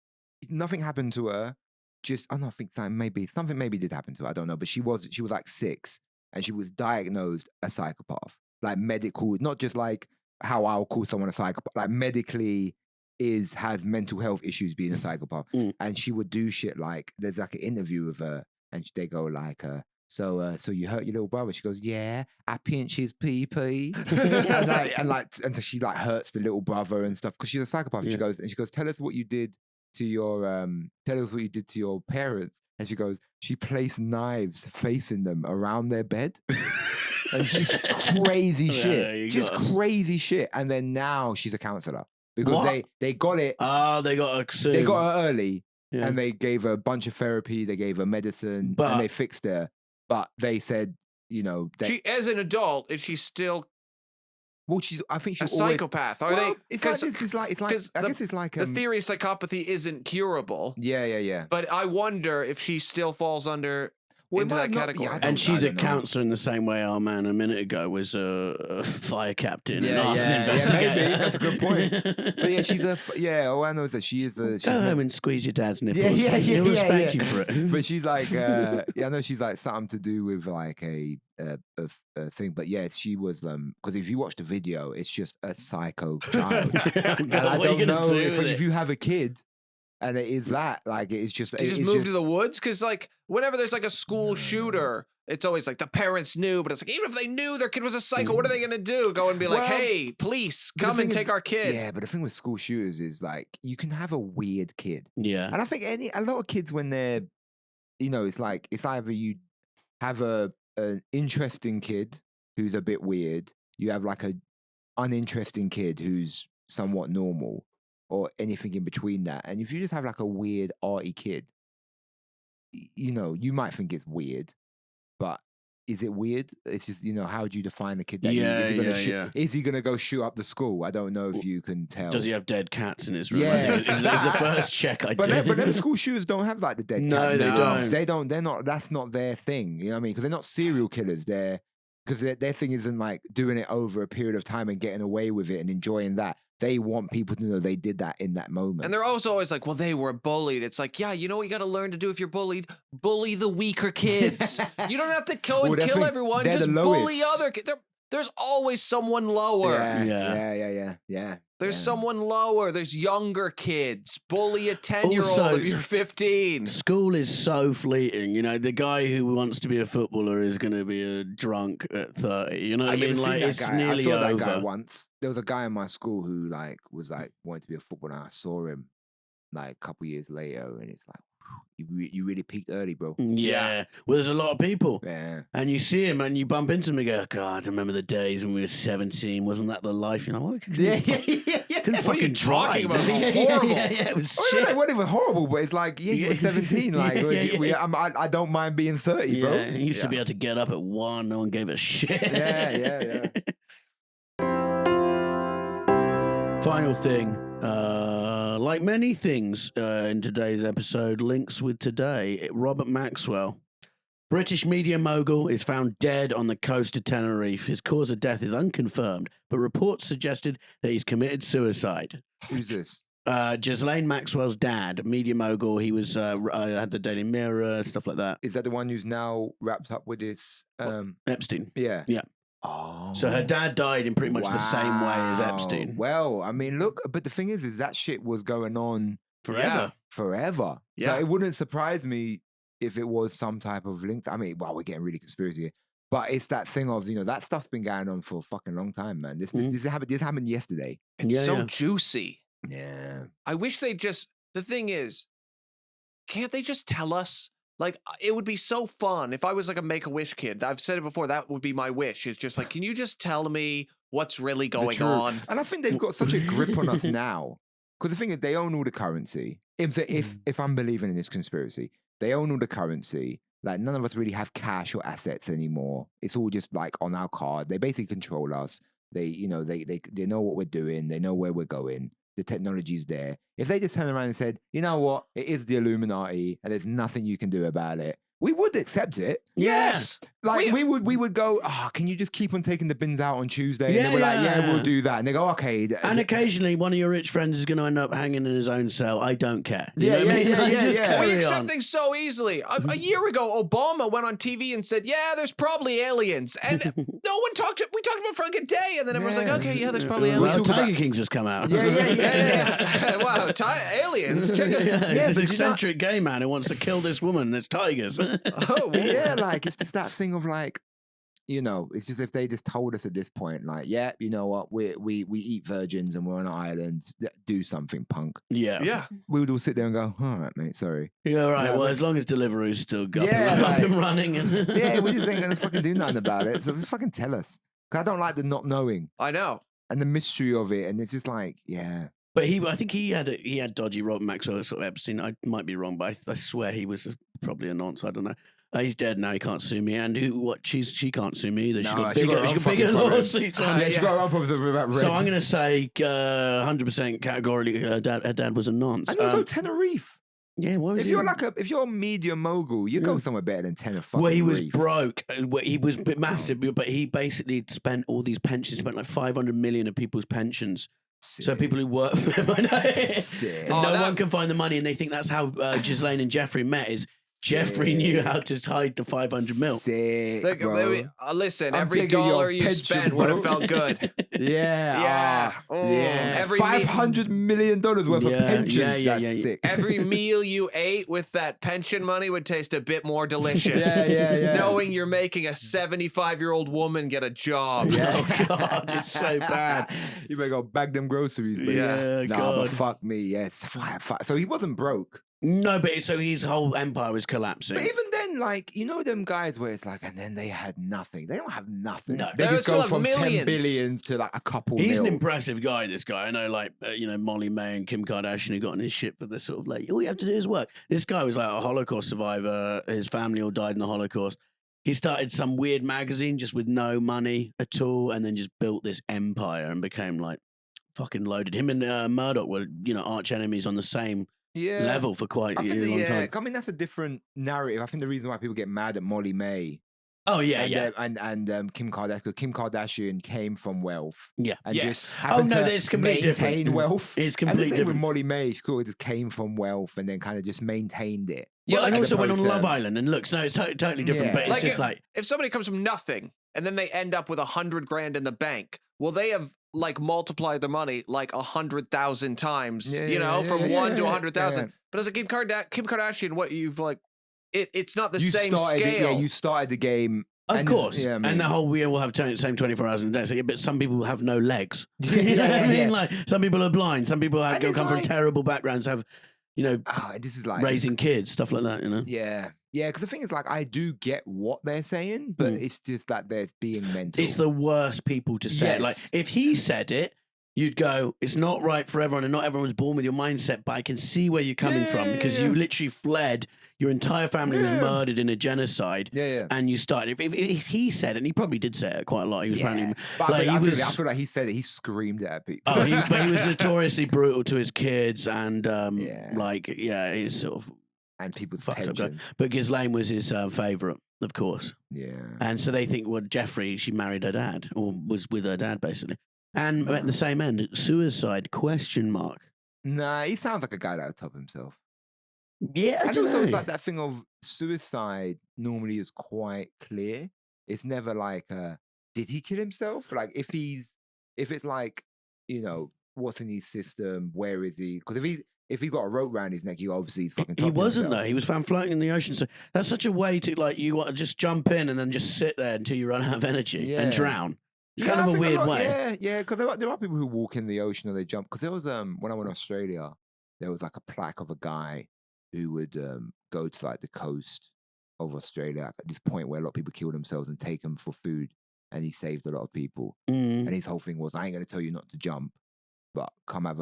nothing happened to her. Just I don't think something maybe did happen to her. I don't know. But she was like 6, and she was diagnosed a psychopath. Like medical, not just like how I'll call someone a psychopath, like medically has mental health issues being a psychopath. And she would do shit like, there's like an interview with her and they go like, so you hurt your little brother? She goes, yeah, I pinch his pee-pee. and so she like hurts the little brother and stuff because she's a psychopath. Yeah. She goes, tell us what you did to your parents. And she goes, she placed knives facing them around their bed. And just crazy shit. Just crazy shit. And then now she's a counselor. Because they got it. They got her soon. They got her early. Yeah. And they gave her a bunch of therapy. They gave her medicine. And they fixed her. But they said, you know... she, as an adult, is she still... Well, I think she's a psychopath. Are they? It's like I guess it's like the theory of psychopathy isn't curable. Yeah. But I wonder if she still falls under. Well, it into might that not be. category. I don't- And she's a know. counselor in the same way our man a minute ago was a fire captain and arson yeah, investigator. maybe. That's a good point. But yeah, she's all I know is that she is the. Go home and squeeze your dad's nipples. Yeah, He'll respect yeah. you for it. But she's like, yeah, I know she's like something to do with like a thing. But yeah, she was because if you watch the video, it's just a psycho child. And I What are you don't gonna know do if with it? you have a kid, and it is that like it's just. Do you just it's move to the woods? Because like whenever there's like a school shooter, it's always like the parents knew, but it's like even if they knew their kid was a psycho, what are they gonna do? Go and be like, Well, hey, police, the come and thing take is- our kid. Yeah, but the thing with school shooters is like you can have a weird kid. Yeah. And I think a lot of kids when they're, it's like it's either you have an interesting kid who's a bit weird, you have like a uninteresting kid who's somewhat normal, or anything in between that. And if you just have like a weird arty kid, you might think it's weird, but is it weird? It's just how do you define the kid? That is he gonna go shoot up the school? I don't know if you can tell. Does he have dead cats in his room? Yeah. Is the first check I did. But them school shooters don't have like the dead No, cats. in they their don't. rooms. They don't. They're not. That's not their thing. You know what I mean? Because they're not serial killers. Because their thing isn't like doing it over a period of time and getting away with it and enjoying that. They want people to know they did that in that moment. And they're also always like, well, they were bullied. It's like, yeah, you know what you got to learn to do if you're bullied? Bully the weaker kids. You don't have to go and Well, kill everyone. they're the Just bully lowest. other kids. There's always someone lower. Yeah. There's someone lower. There's younger kids. Bully a 10-year-old Also, if you're 15. School is so fleeting. The guy who wants to be a footballer is going to be a drunk at 30. You know what I You ever mean? seen Like, that it's guy? nearly I saw over. that guy once. There was a guy in my school who was wanted to be a footballer. I saw him like a couple years later, and it's like you really peaked early, bro. Yeah. Well, there's a lot of people. Yeah. And you see him and you bump into him and go, God, I remember the days when we were 17. Wasn't that the life? What? Yeah. Couldn't What are you fucking talking drive. about? How horrible. Yeah, it was Oh, shit. it wasn't even horrible, but it's like, you were 17. Like, I don't mind being 30, bro. Yeah, he used to be able to get up at 1. No one gave a shit. Yeah. Final thing, like many things in today's episode, links with today. Robert Maxwell, British media mogul, is found dead on the coast of Tenerife. His cause of death is unconfirmed, but reports suggested that he's committed suicide. Who's this? Ghislaine Maxwell's dad, media mogul. He was had the Daily Mirror, stuff like that. Is that the one who's now wrapped up with this? Epstein. Yeah. Yeah. Oh. So her dad died in pretty much the same way as Wow. Epstein. Well, I mean, look, but the thing is that shit was going on Forever. forever. Yeah. So it wouldn't surprise me if it was some type of link. I mean, well, we're getting really conspiracy here. But it's that thing of, that stuff's been going on for a fucking long time, man. This happened yesterday. It's Yeah, so yeah. juicy. Yeah. I wish they the thing is, can't they just tell us? Like, it would be so fun if I was like a Make-A-Wish kid. I've said it before. That would be my wish. It's just like, can you just tell me what's really going truth. on? And I think they've got such a grip on us now. Because the thing is, they own all the currency. If I'm believing in this conspiracy, they own all the currency. Like, none of us really have cash or assets anymore. It's all just like on our card. They basically control us. They know what we're doing. They know where we're going. The technology's there. If they just turned around and said, you know what, it is the Illuminati and there's nothing you can do about it, we would accept it. Yes. Like we would go, can you just keep on taking the bins out on Tuesday? And then we're like, yeah, we'll do that. And they go, okay. And occasionally, one of your rich friends is going to end up hanging in his own cell. I don't care. You Yeah, know what I mean? yeah, Like, yeah, just yeah. carry We accept on. things so easily. A year ago, Obama went on TV and said, yeah, there's probably aliens. And no one talked, we talked about it for like a day. And then everyone's Yeah. like, okay, yeah, there's probably Well, aliens. Tiger King's just come out. Yeah. Wow, aliens. Check it. Yeah, it's Yeah, this but you know- eccentric gay man who wants to kill this woman. There's tigers. Oh, well, Yeah, like it's just that thing of like, it's just if they just told us at this point, like, yeah, you know what, we eat virgins and we're on an island, do something, punk. Yeah. yeah. We would all sit there and go, all right, mate, sorry. Yeah, right. Yeah, well, but- as long as Deliveroo's still up, Yeah, up like- and running. And Yeah, we just ain't gonna fucking do nothing about it. So just fucking tell us. 'Cause I don't like the not knowing I know. and the mystery of it. And it's just like, yeah. But I think he had dodgy Robert Maxwell sort of Epstein. I might be wrong, but I swear he was probably a nonce. I don't know. He's dead now. He can't sue me. And she can't sue me either. She got bigger lawsuits on Yeah, her. she's got her own problems about So Reds. I'm going to say 100% categorically her dad was a nonce. And also Tenerife. Yeah, what was If he? you're if you're a media mogul, you go somewhere better than 10 of fucking Well, he was Reef. broke. He was a bit massive, but he basically spent all these pensions, spent like 500 million of people's pensions. Sick. So people who work for him, I know, Sick. and no one can find the money, and they think that's how Ghislaine and Jeffrey met. Is Jeffrey knew how to hide the 500 mil? Sick, Like, bro. listen, I'm every taking your dollar you pension, spent would have bro. felt good. Yeah. Yeah. Every $500 million worth of pensions. That's sick. Every meal you ate with that pension money would taste a bit more delicious. Yeah. Knowing you're making a 75-year-old woman get a job. Yeah. Oh God, it's so bad. You better go bag them groceries, but Yeah, nah, God. but fuck me, yes. So he wasn't broke. No, but so his whole empire was collapsing. But even then, like, you know them guys where it's like, and then they had nothing. They don't have nothing. No. They They just still go have from 10 millions. billion to like a couple He's mil. an impressive guy, this guy. I know, like, Molly May and Kim Kardashian who got on his ship, but they're sort of like, all you have to do is work. This guy was like a Holocaust survivor. His family all died in the Holocaust. He started some weird magazine just with no money at all and then just built this empire and became like fucking loaded. Him and Murdoch were, arch enemies on the same level for quite a long time. I mean, that's a different narrative. I think the reason why people get mad at Molly May Oh, yeah, and, yeah. and Kim Kardashian, because Kim Kardashian came from wealth. Yeah. And Yes. just Oh, happened no, to it's completely maintain different. wealth. It's And the completely same with different. Molly May, she sort of just came from wealth and then kind of just maintained it. Well, and as also went on opposed to- Love Island and looks, no, it's totally different, Yeah. but it's Like just like, if somebody comes from nothing and then they end up with 100 grand in the bank, well, they have like multiplied their money like 100,000 times, from 1 to 100,000. yeah. But as a Kim Kardashian, what you've like, it's not the You same started it- scale. you started the game. of and it's- course. yeah, I mean- And the whole we will have same 24 hours in a day. So, yeah, but some people have no legs. Yeah, You know what I mean? yeah. Like some people are blind. Some people And come it's from like- terrible backgrounds, have, This is like raising kids, stuff like that, Yeah, because the thing is, like, I do get what they're saying, but Mm. it's just that they're being mental. It's the worst people to say it. Like, Yes. if he said it, you'd go, it's not right for everyone, and not everyone's born with your mindset, but I can see where you're coming from Yeah, because yeah. you literally fled. Your entire family was Yeah. murdered in a genocide. yeah. And you started. If he said it, and he probably did say it quite a lot. He was apparently But like, I he feel like he said it. He screamed it at people. Oh, but he was notoriously brutal to his kids, and Yeah. he's sort of and people's fucked up guy. pension. But Ghislaine was his favourite, of course, Yeah. and so they think, well, Jeffrey, she married her dad, or was with her dad, basically, and at the same end, suicide ? Nah, he sounds like a guy that would top himself. Yeah, I And don't also, it's know. like that thing of suicide normally is quite clear. It's never like, did he kill himself? Like, if it's like, what's in his system? Where is he? Because if he got a rope around his neck, obviously he's fucking. He topped wasn't himself. though. He was found floating in the ocean. So that's such a way to you want to just jump in and then just sit there until you run out of energy and Yeah. drown. It's Yeah, kind I of a think weird lot- way. Yeah, because there are people who walk in the ocean or they jump. Because there was when I went to Australia, there was like a plaque of a guy who would go to like the coast of Australia at this point where a lot of people kill themselves and take them for food, and he saved a lot of people. Mm. And his whole thing was, I ain't gonna tell you not to jump, but come have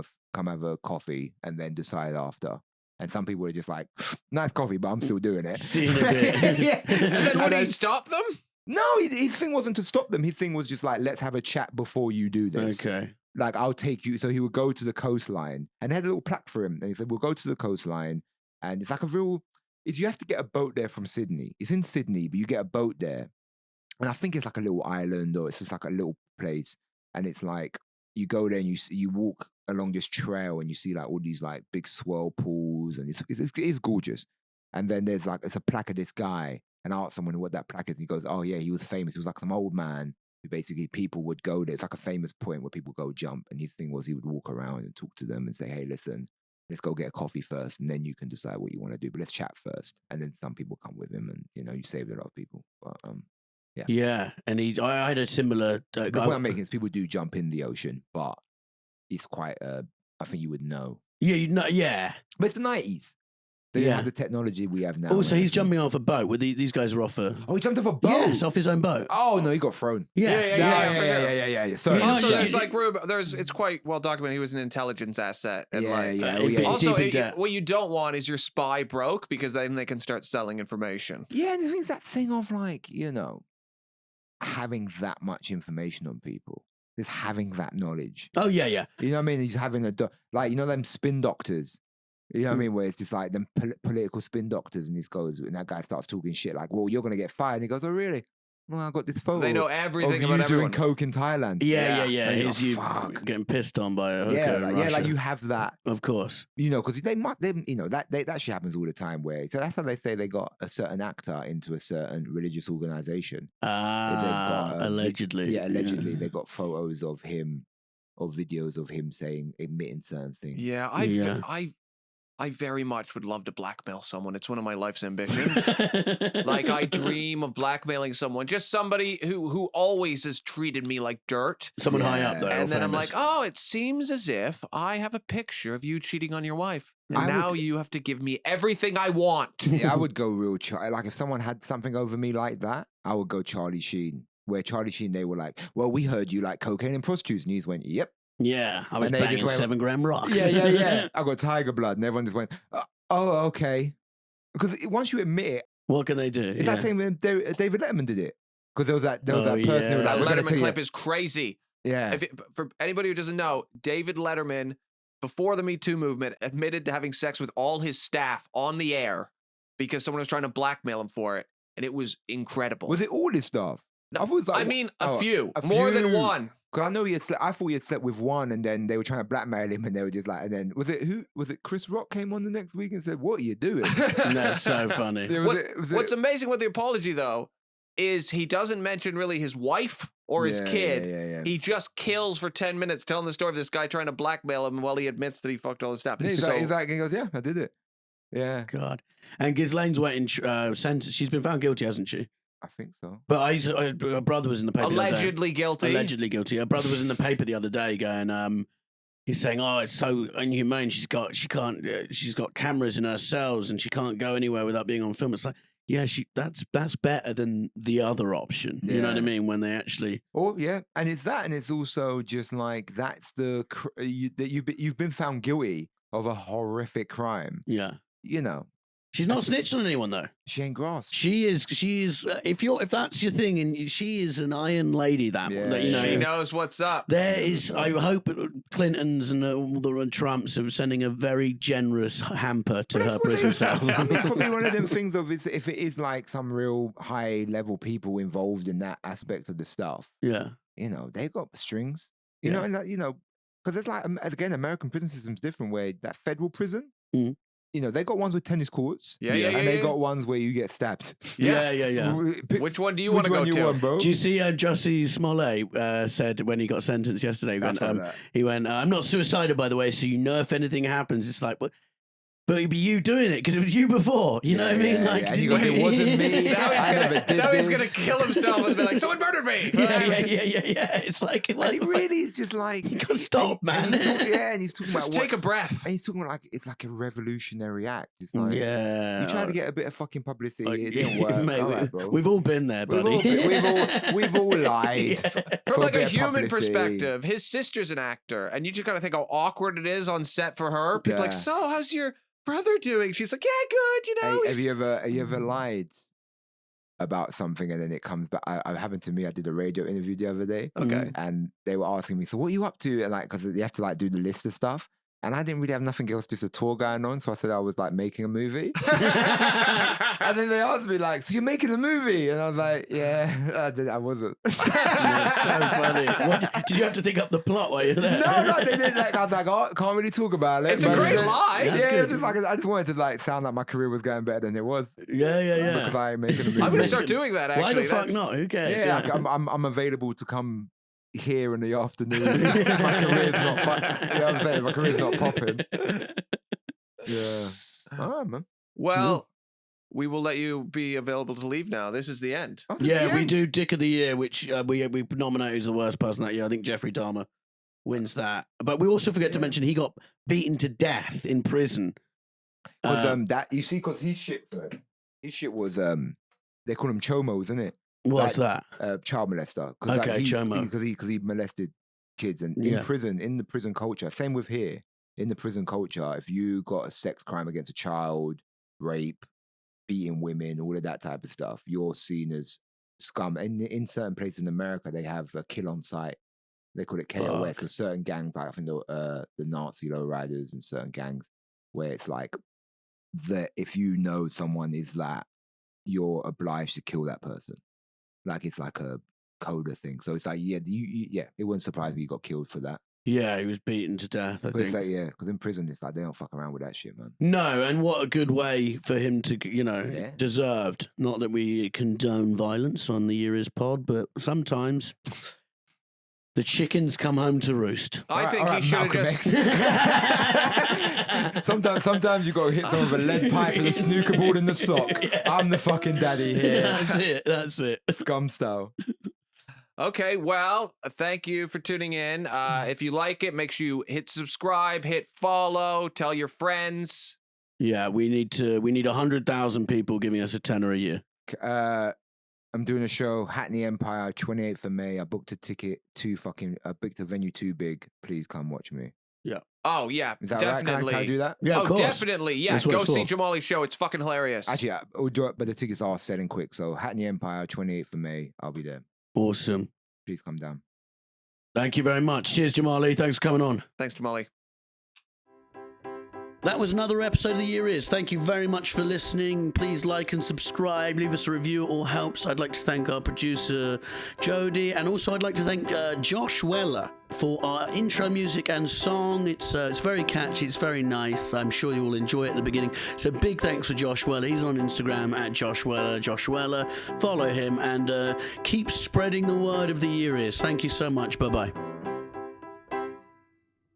a coffee and then decide after. And some people were just like, nice coffee, but I'm still doing it. See you in a bit. Yeah. and then would he then- stop them? No, his thing wasn't to stop them. His thing was just like, let's have a chat before you do this. Okay. Like, I'll take you. So he would go to the coastline and they had a little plaque for him. And he said, we'll go to the coastline. And it's like you have to get a boat there from Sydney. It's in Sydney, but you get a boat there. And I think it's like a little island or it's just like a little place. And it's like, you go there and you walk along this trail and you see like all these like big swirl pools and it's gorgeous. And then there's like, it's a plaque of this guy. And I asked someone what that plaque is. And he goes, oh yeah, he was famous. He was like some old man who basically people would go there. It's like a famous point where people go jump. And his thing was he would walk around and talk to them and say, hey, listen, let's go get a coffee first. And then you can decide what you want to do. But let's chat first. And then some people come with him and, you saved a lot of people. But Yeah, and I had a similar. the point I'm making is people do jump in the ocean, but it's quite, I think you would know. Yeah, yeah. But it's the 90s. They didn't Yeah. have the technology we have now. Also, man. he's jumping off a boat. With these guys are off a. Oh, he jumped off a boat? Yes, off his own boat. Oh, no, he got thrown. Yeah, Yeah. Sorry. Yeah, Also, yeah, there's yeah. like it's quite well documented. He was an intelligence asset, and Yeah, like yeah. Oh, yeah. also Deep in debt. what you don't want is your spy broke because then they can start selling information. Yeah, and the thing is that thing of like, having that much information on people, just having that knowledge. Oh yeah, yeah. You know what I mean? He's having them spin doctors You know what I mean? Where it's just like them political spin doctors, and that guy starts talking shit like, "Well, you're gonna get fired." And he goes, "Oh, really? Well, I got this photo. They know of everything you about everyone. doing coke in Thailand." Yeah. And you're He's you fuck. getting pissed on by a hooker Yeah, in like, Russia. you have that. Of course. You know, because that shit happens all the time. So that's how they say they got a certain actor into a certain religious organization. Allegedly. Yeah, allegedly they got photos of him or videos of him admitting certain things. Yeah, I very much would love to blackmail someone. It's one of my life's ambitions. Like I dream of blackmailing someone, just somebody who always has treated me like dirt. Someone high up there. And then I'm famous. like, oh, it seems as if I have a picture of you cheating on your wife. And now you have to give me everything I want. Yeah, I would go real like if someone had something over me like that, I would go Charlie Sheen. Where Charlie Sheen, they were like, "Well, we heard you like cocaine and prostitutes," and he just went, "Yep." Yeah, I was And they banging just went, 7 gram rocks. Yeah. I got tiger blood, and everyone just went, "Oh, okay." Because once you admit it, What can they do? it's that same when David Letterman did it. Because there was that person who was like, That "We're gonna Letterman tell clip you." is crazy. Yeah. For anybody who doesn't know, David Letterman, before the Me Too movement, admitted to having sex with all his staff on the air because someone was trying to blackmail him for it, and it was incredible. Was it all his stuff? No, I I mean, a few, more than one. Because I know I thought he had slept with one, and then they were trying to blackmail him, and they were just like, and then was it Chris Rock came on the next week and said, "What are you doing?" That's so funny. What's amazing with the apology, though, is he doesn't mention really his wife or his kid. Yeah. He just kills for 10 minutes telling the story of this guy trying to blackmail him while he admits that he fucked all his stuff. He's like, he goes, "Yeah, I did it." Yeah. God. And Ghislaine's waiting sentence. She's been found guilty, hasn't she? I think so. But her brother was in the paper. Allegedly guilty. Allegedly guilty. Her brother was in the paper the other day going, he's saying, "Oh, it's so inhumane. She's got cameras in her cells and she can't go anywhere without being on film." It's like, yeah, that's better than the other option. You know what I mean? When they actually. Oh yeah, and it's that, and it's also just like that's you've been found guilty of a horrific crime. Yeah. You know. She's not snitched on anyone though. She ain't grass. She is. If that's your thing, and she is an iron lady. That you know, she knows what's up. There is. I hope Clintons and all the Trumps are sending a very generous hamper to her prison cell. I mean, probably one of them things of is if it is like some real high level people involved in that aspect of the stuff. Yeah, you know, they got strings. You know, and because it's like again, American prison system's different. Where that federal prison. Mm. You know, they got ones with tennis courts. And they got ones where you get stabbed. Yeah. Which one do you want to go to? Bro? Do you see Jussie Smollett said when he got sentenced yesterday? He went, "I'm not suicidal, by the way, so you know if anything happens." It's like, but it'd be you doing it because it was you before. You know what I mean? Like, and you go, "It wasn't me. Now he's gonna kill himself and be like, "Someone murdered me." Yeah. It's like, well, he really is just like, you can't stop, man. And he's talking about just take a breath. And he's talking about like it's like a revolutionary act. It's like, you try to get a bit of fucking publicity. It didn't work. Mate, right, bro. We've all been there, buddy. We've all lied. From like a human perspective, his sister's an actor, and you just gotta think how awkward it is on set for her. People like, "So, how's your brother doing?" She's like, "Yeah, good." You know. Hey, have you ever lied about something and then it comes back? I happened to me. I did a radio interview the other day. Okay. And they were asking me, "So what are you up to?" And like, because you have to like do the list of stuff. And I didn't really have nothing else, just a tour going on. So I said I was like making a movie. And then they asked me like, "So you're making a movie?" And I was like, "Yeah, I wasn't." That's so funny. Did you have to think up the plot while you're there? No, they didn't. Like, I was like, "Oh, can't really talk about it." It's a great lie. It's just like I just wanted to like sound like my career was going better than it was. Yeah. Because I ain't making a movie. I'm gonna start doing that. Actually, Why the fuck not? Who cares? Yeah, like, I'm available to come here in the afternoon. My career's not you know what I'm saying? My career's not popping. Yeah. All right, man. Well, we will let you be available to leave now. This is the end. Oh, We do Dick of the Year, which we nominated as the worst person that year. I think Jeffrey Dahmer wins that. But we also forget to mention he got beaten to death in prison. Because that you see, because his shit was they call him chomos, isn't it? What's that? Child molester. Okay, chomo. Because he molested kids, and in prison, in the prison culture, same with here. In the prison culture, if you got a sex crime against a child, rape, beating women, all of that type of stuff, you're seen as scum. And in certain places in America, they have a kill on sight. They call it KOS. So certain gangs, like I think the Nazi lowriders and certain gangs where it's like that if you know someone is that, you're obliged to kill that person. Like it's like a coda thing. So it's like, yeah, it wouldn't surprise me you got killed for that. Yeah, he was beaten to death, I But it's think. like, yeah, because in prison, it's like they don't fuck around with that shit, man. No, and what a good way for him to, Yeah. deserved. Not that we condone violence on the Year Is pod, but sometimes the chickens come home to roost. I think All right, he should have Malcolm just. X. Sometimes you got to hit someone with a lead pipe and a snooker board in the sock. I'm the fucking daddy here. That's it. Scum style. Okay, well, thank you for tuning in. If you like it, make sure you hit subscribe, hit follow, tell your friends. Yeah, we need 100,000 people giving us a tenner a year. I'm doing a show, Hackney Empire, 28th of May. I booked a ticket I booked a venue too big. Please come watch me. Oh, yeah, Is that definitely. right? Can I do that? Yeah, of course. Definitely. Yeah, That's what go it's see for. Jamali's show. It's fucking hilarious. Actually, we'll do it, but the tickets are selling quick. So Hackney Empire, 28th of May. I'll be there. Awesome. Please come down. Thank you very much. Cheers, Jamali. Thanks for coming on. Thanks, Jamali. That was another episode of The Year Is. Thank you very much for listening. Please like and subscribe. Leave us a review. It all helps. I'd like to thank our producer, Jody. And also I'd like to thank Josh Weller for our intro music and song. It's very catchy. It's very nice. I'm sure you will enjoy it at the beginning. So big thanks for Josh Weller. He's on Instagram at Josh Weller. Josh Weller. Follow him and keep spreading the word of The Year Is. Thank you so much. Bye-bye.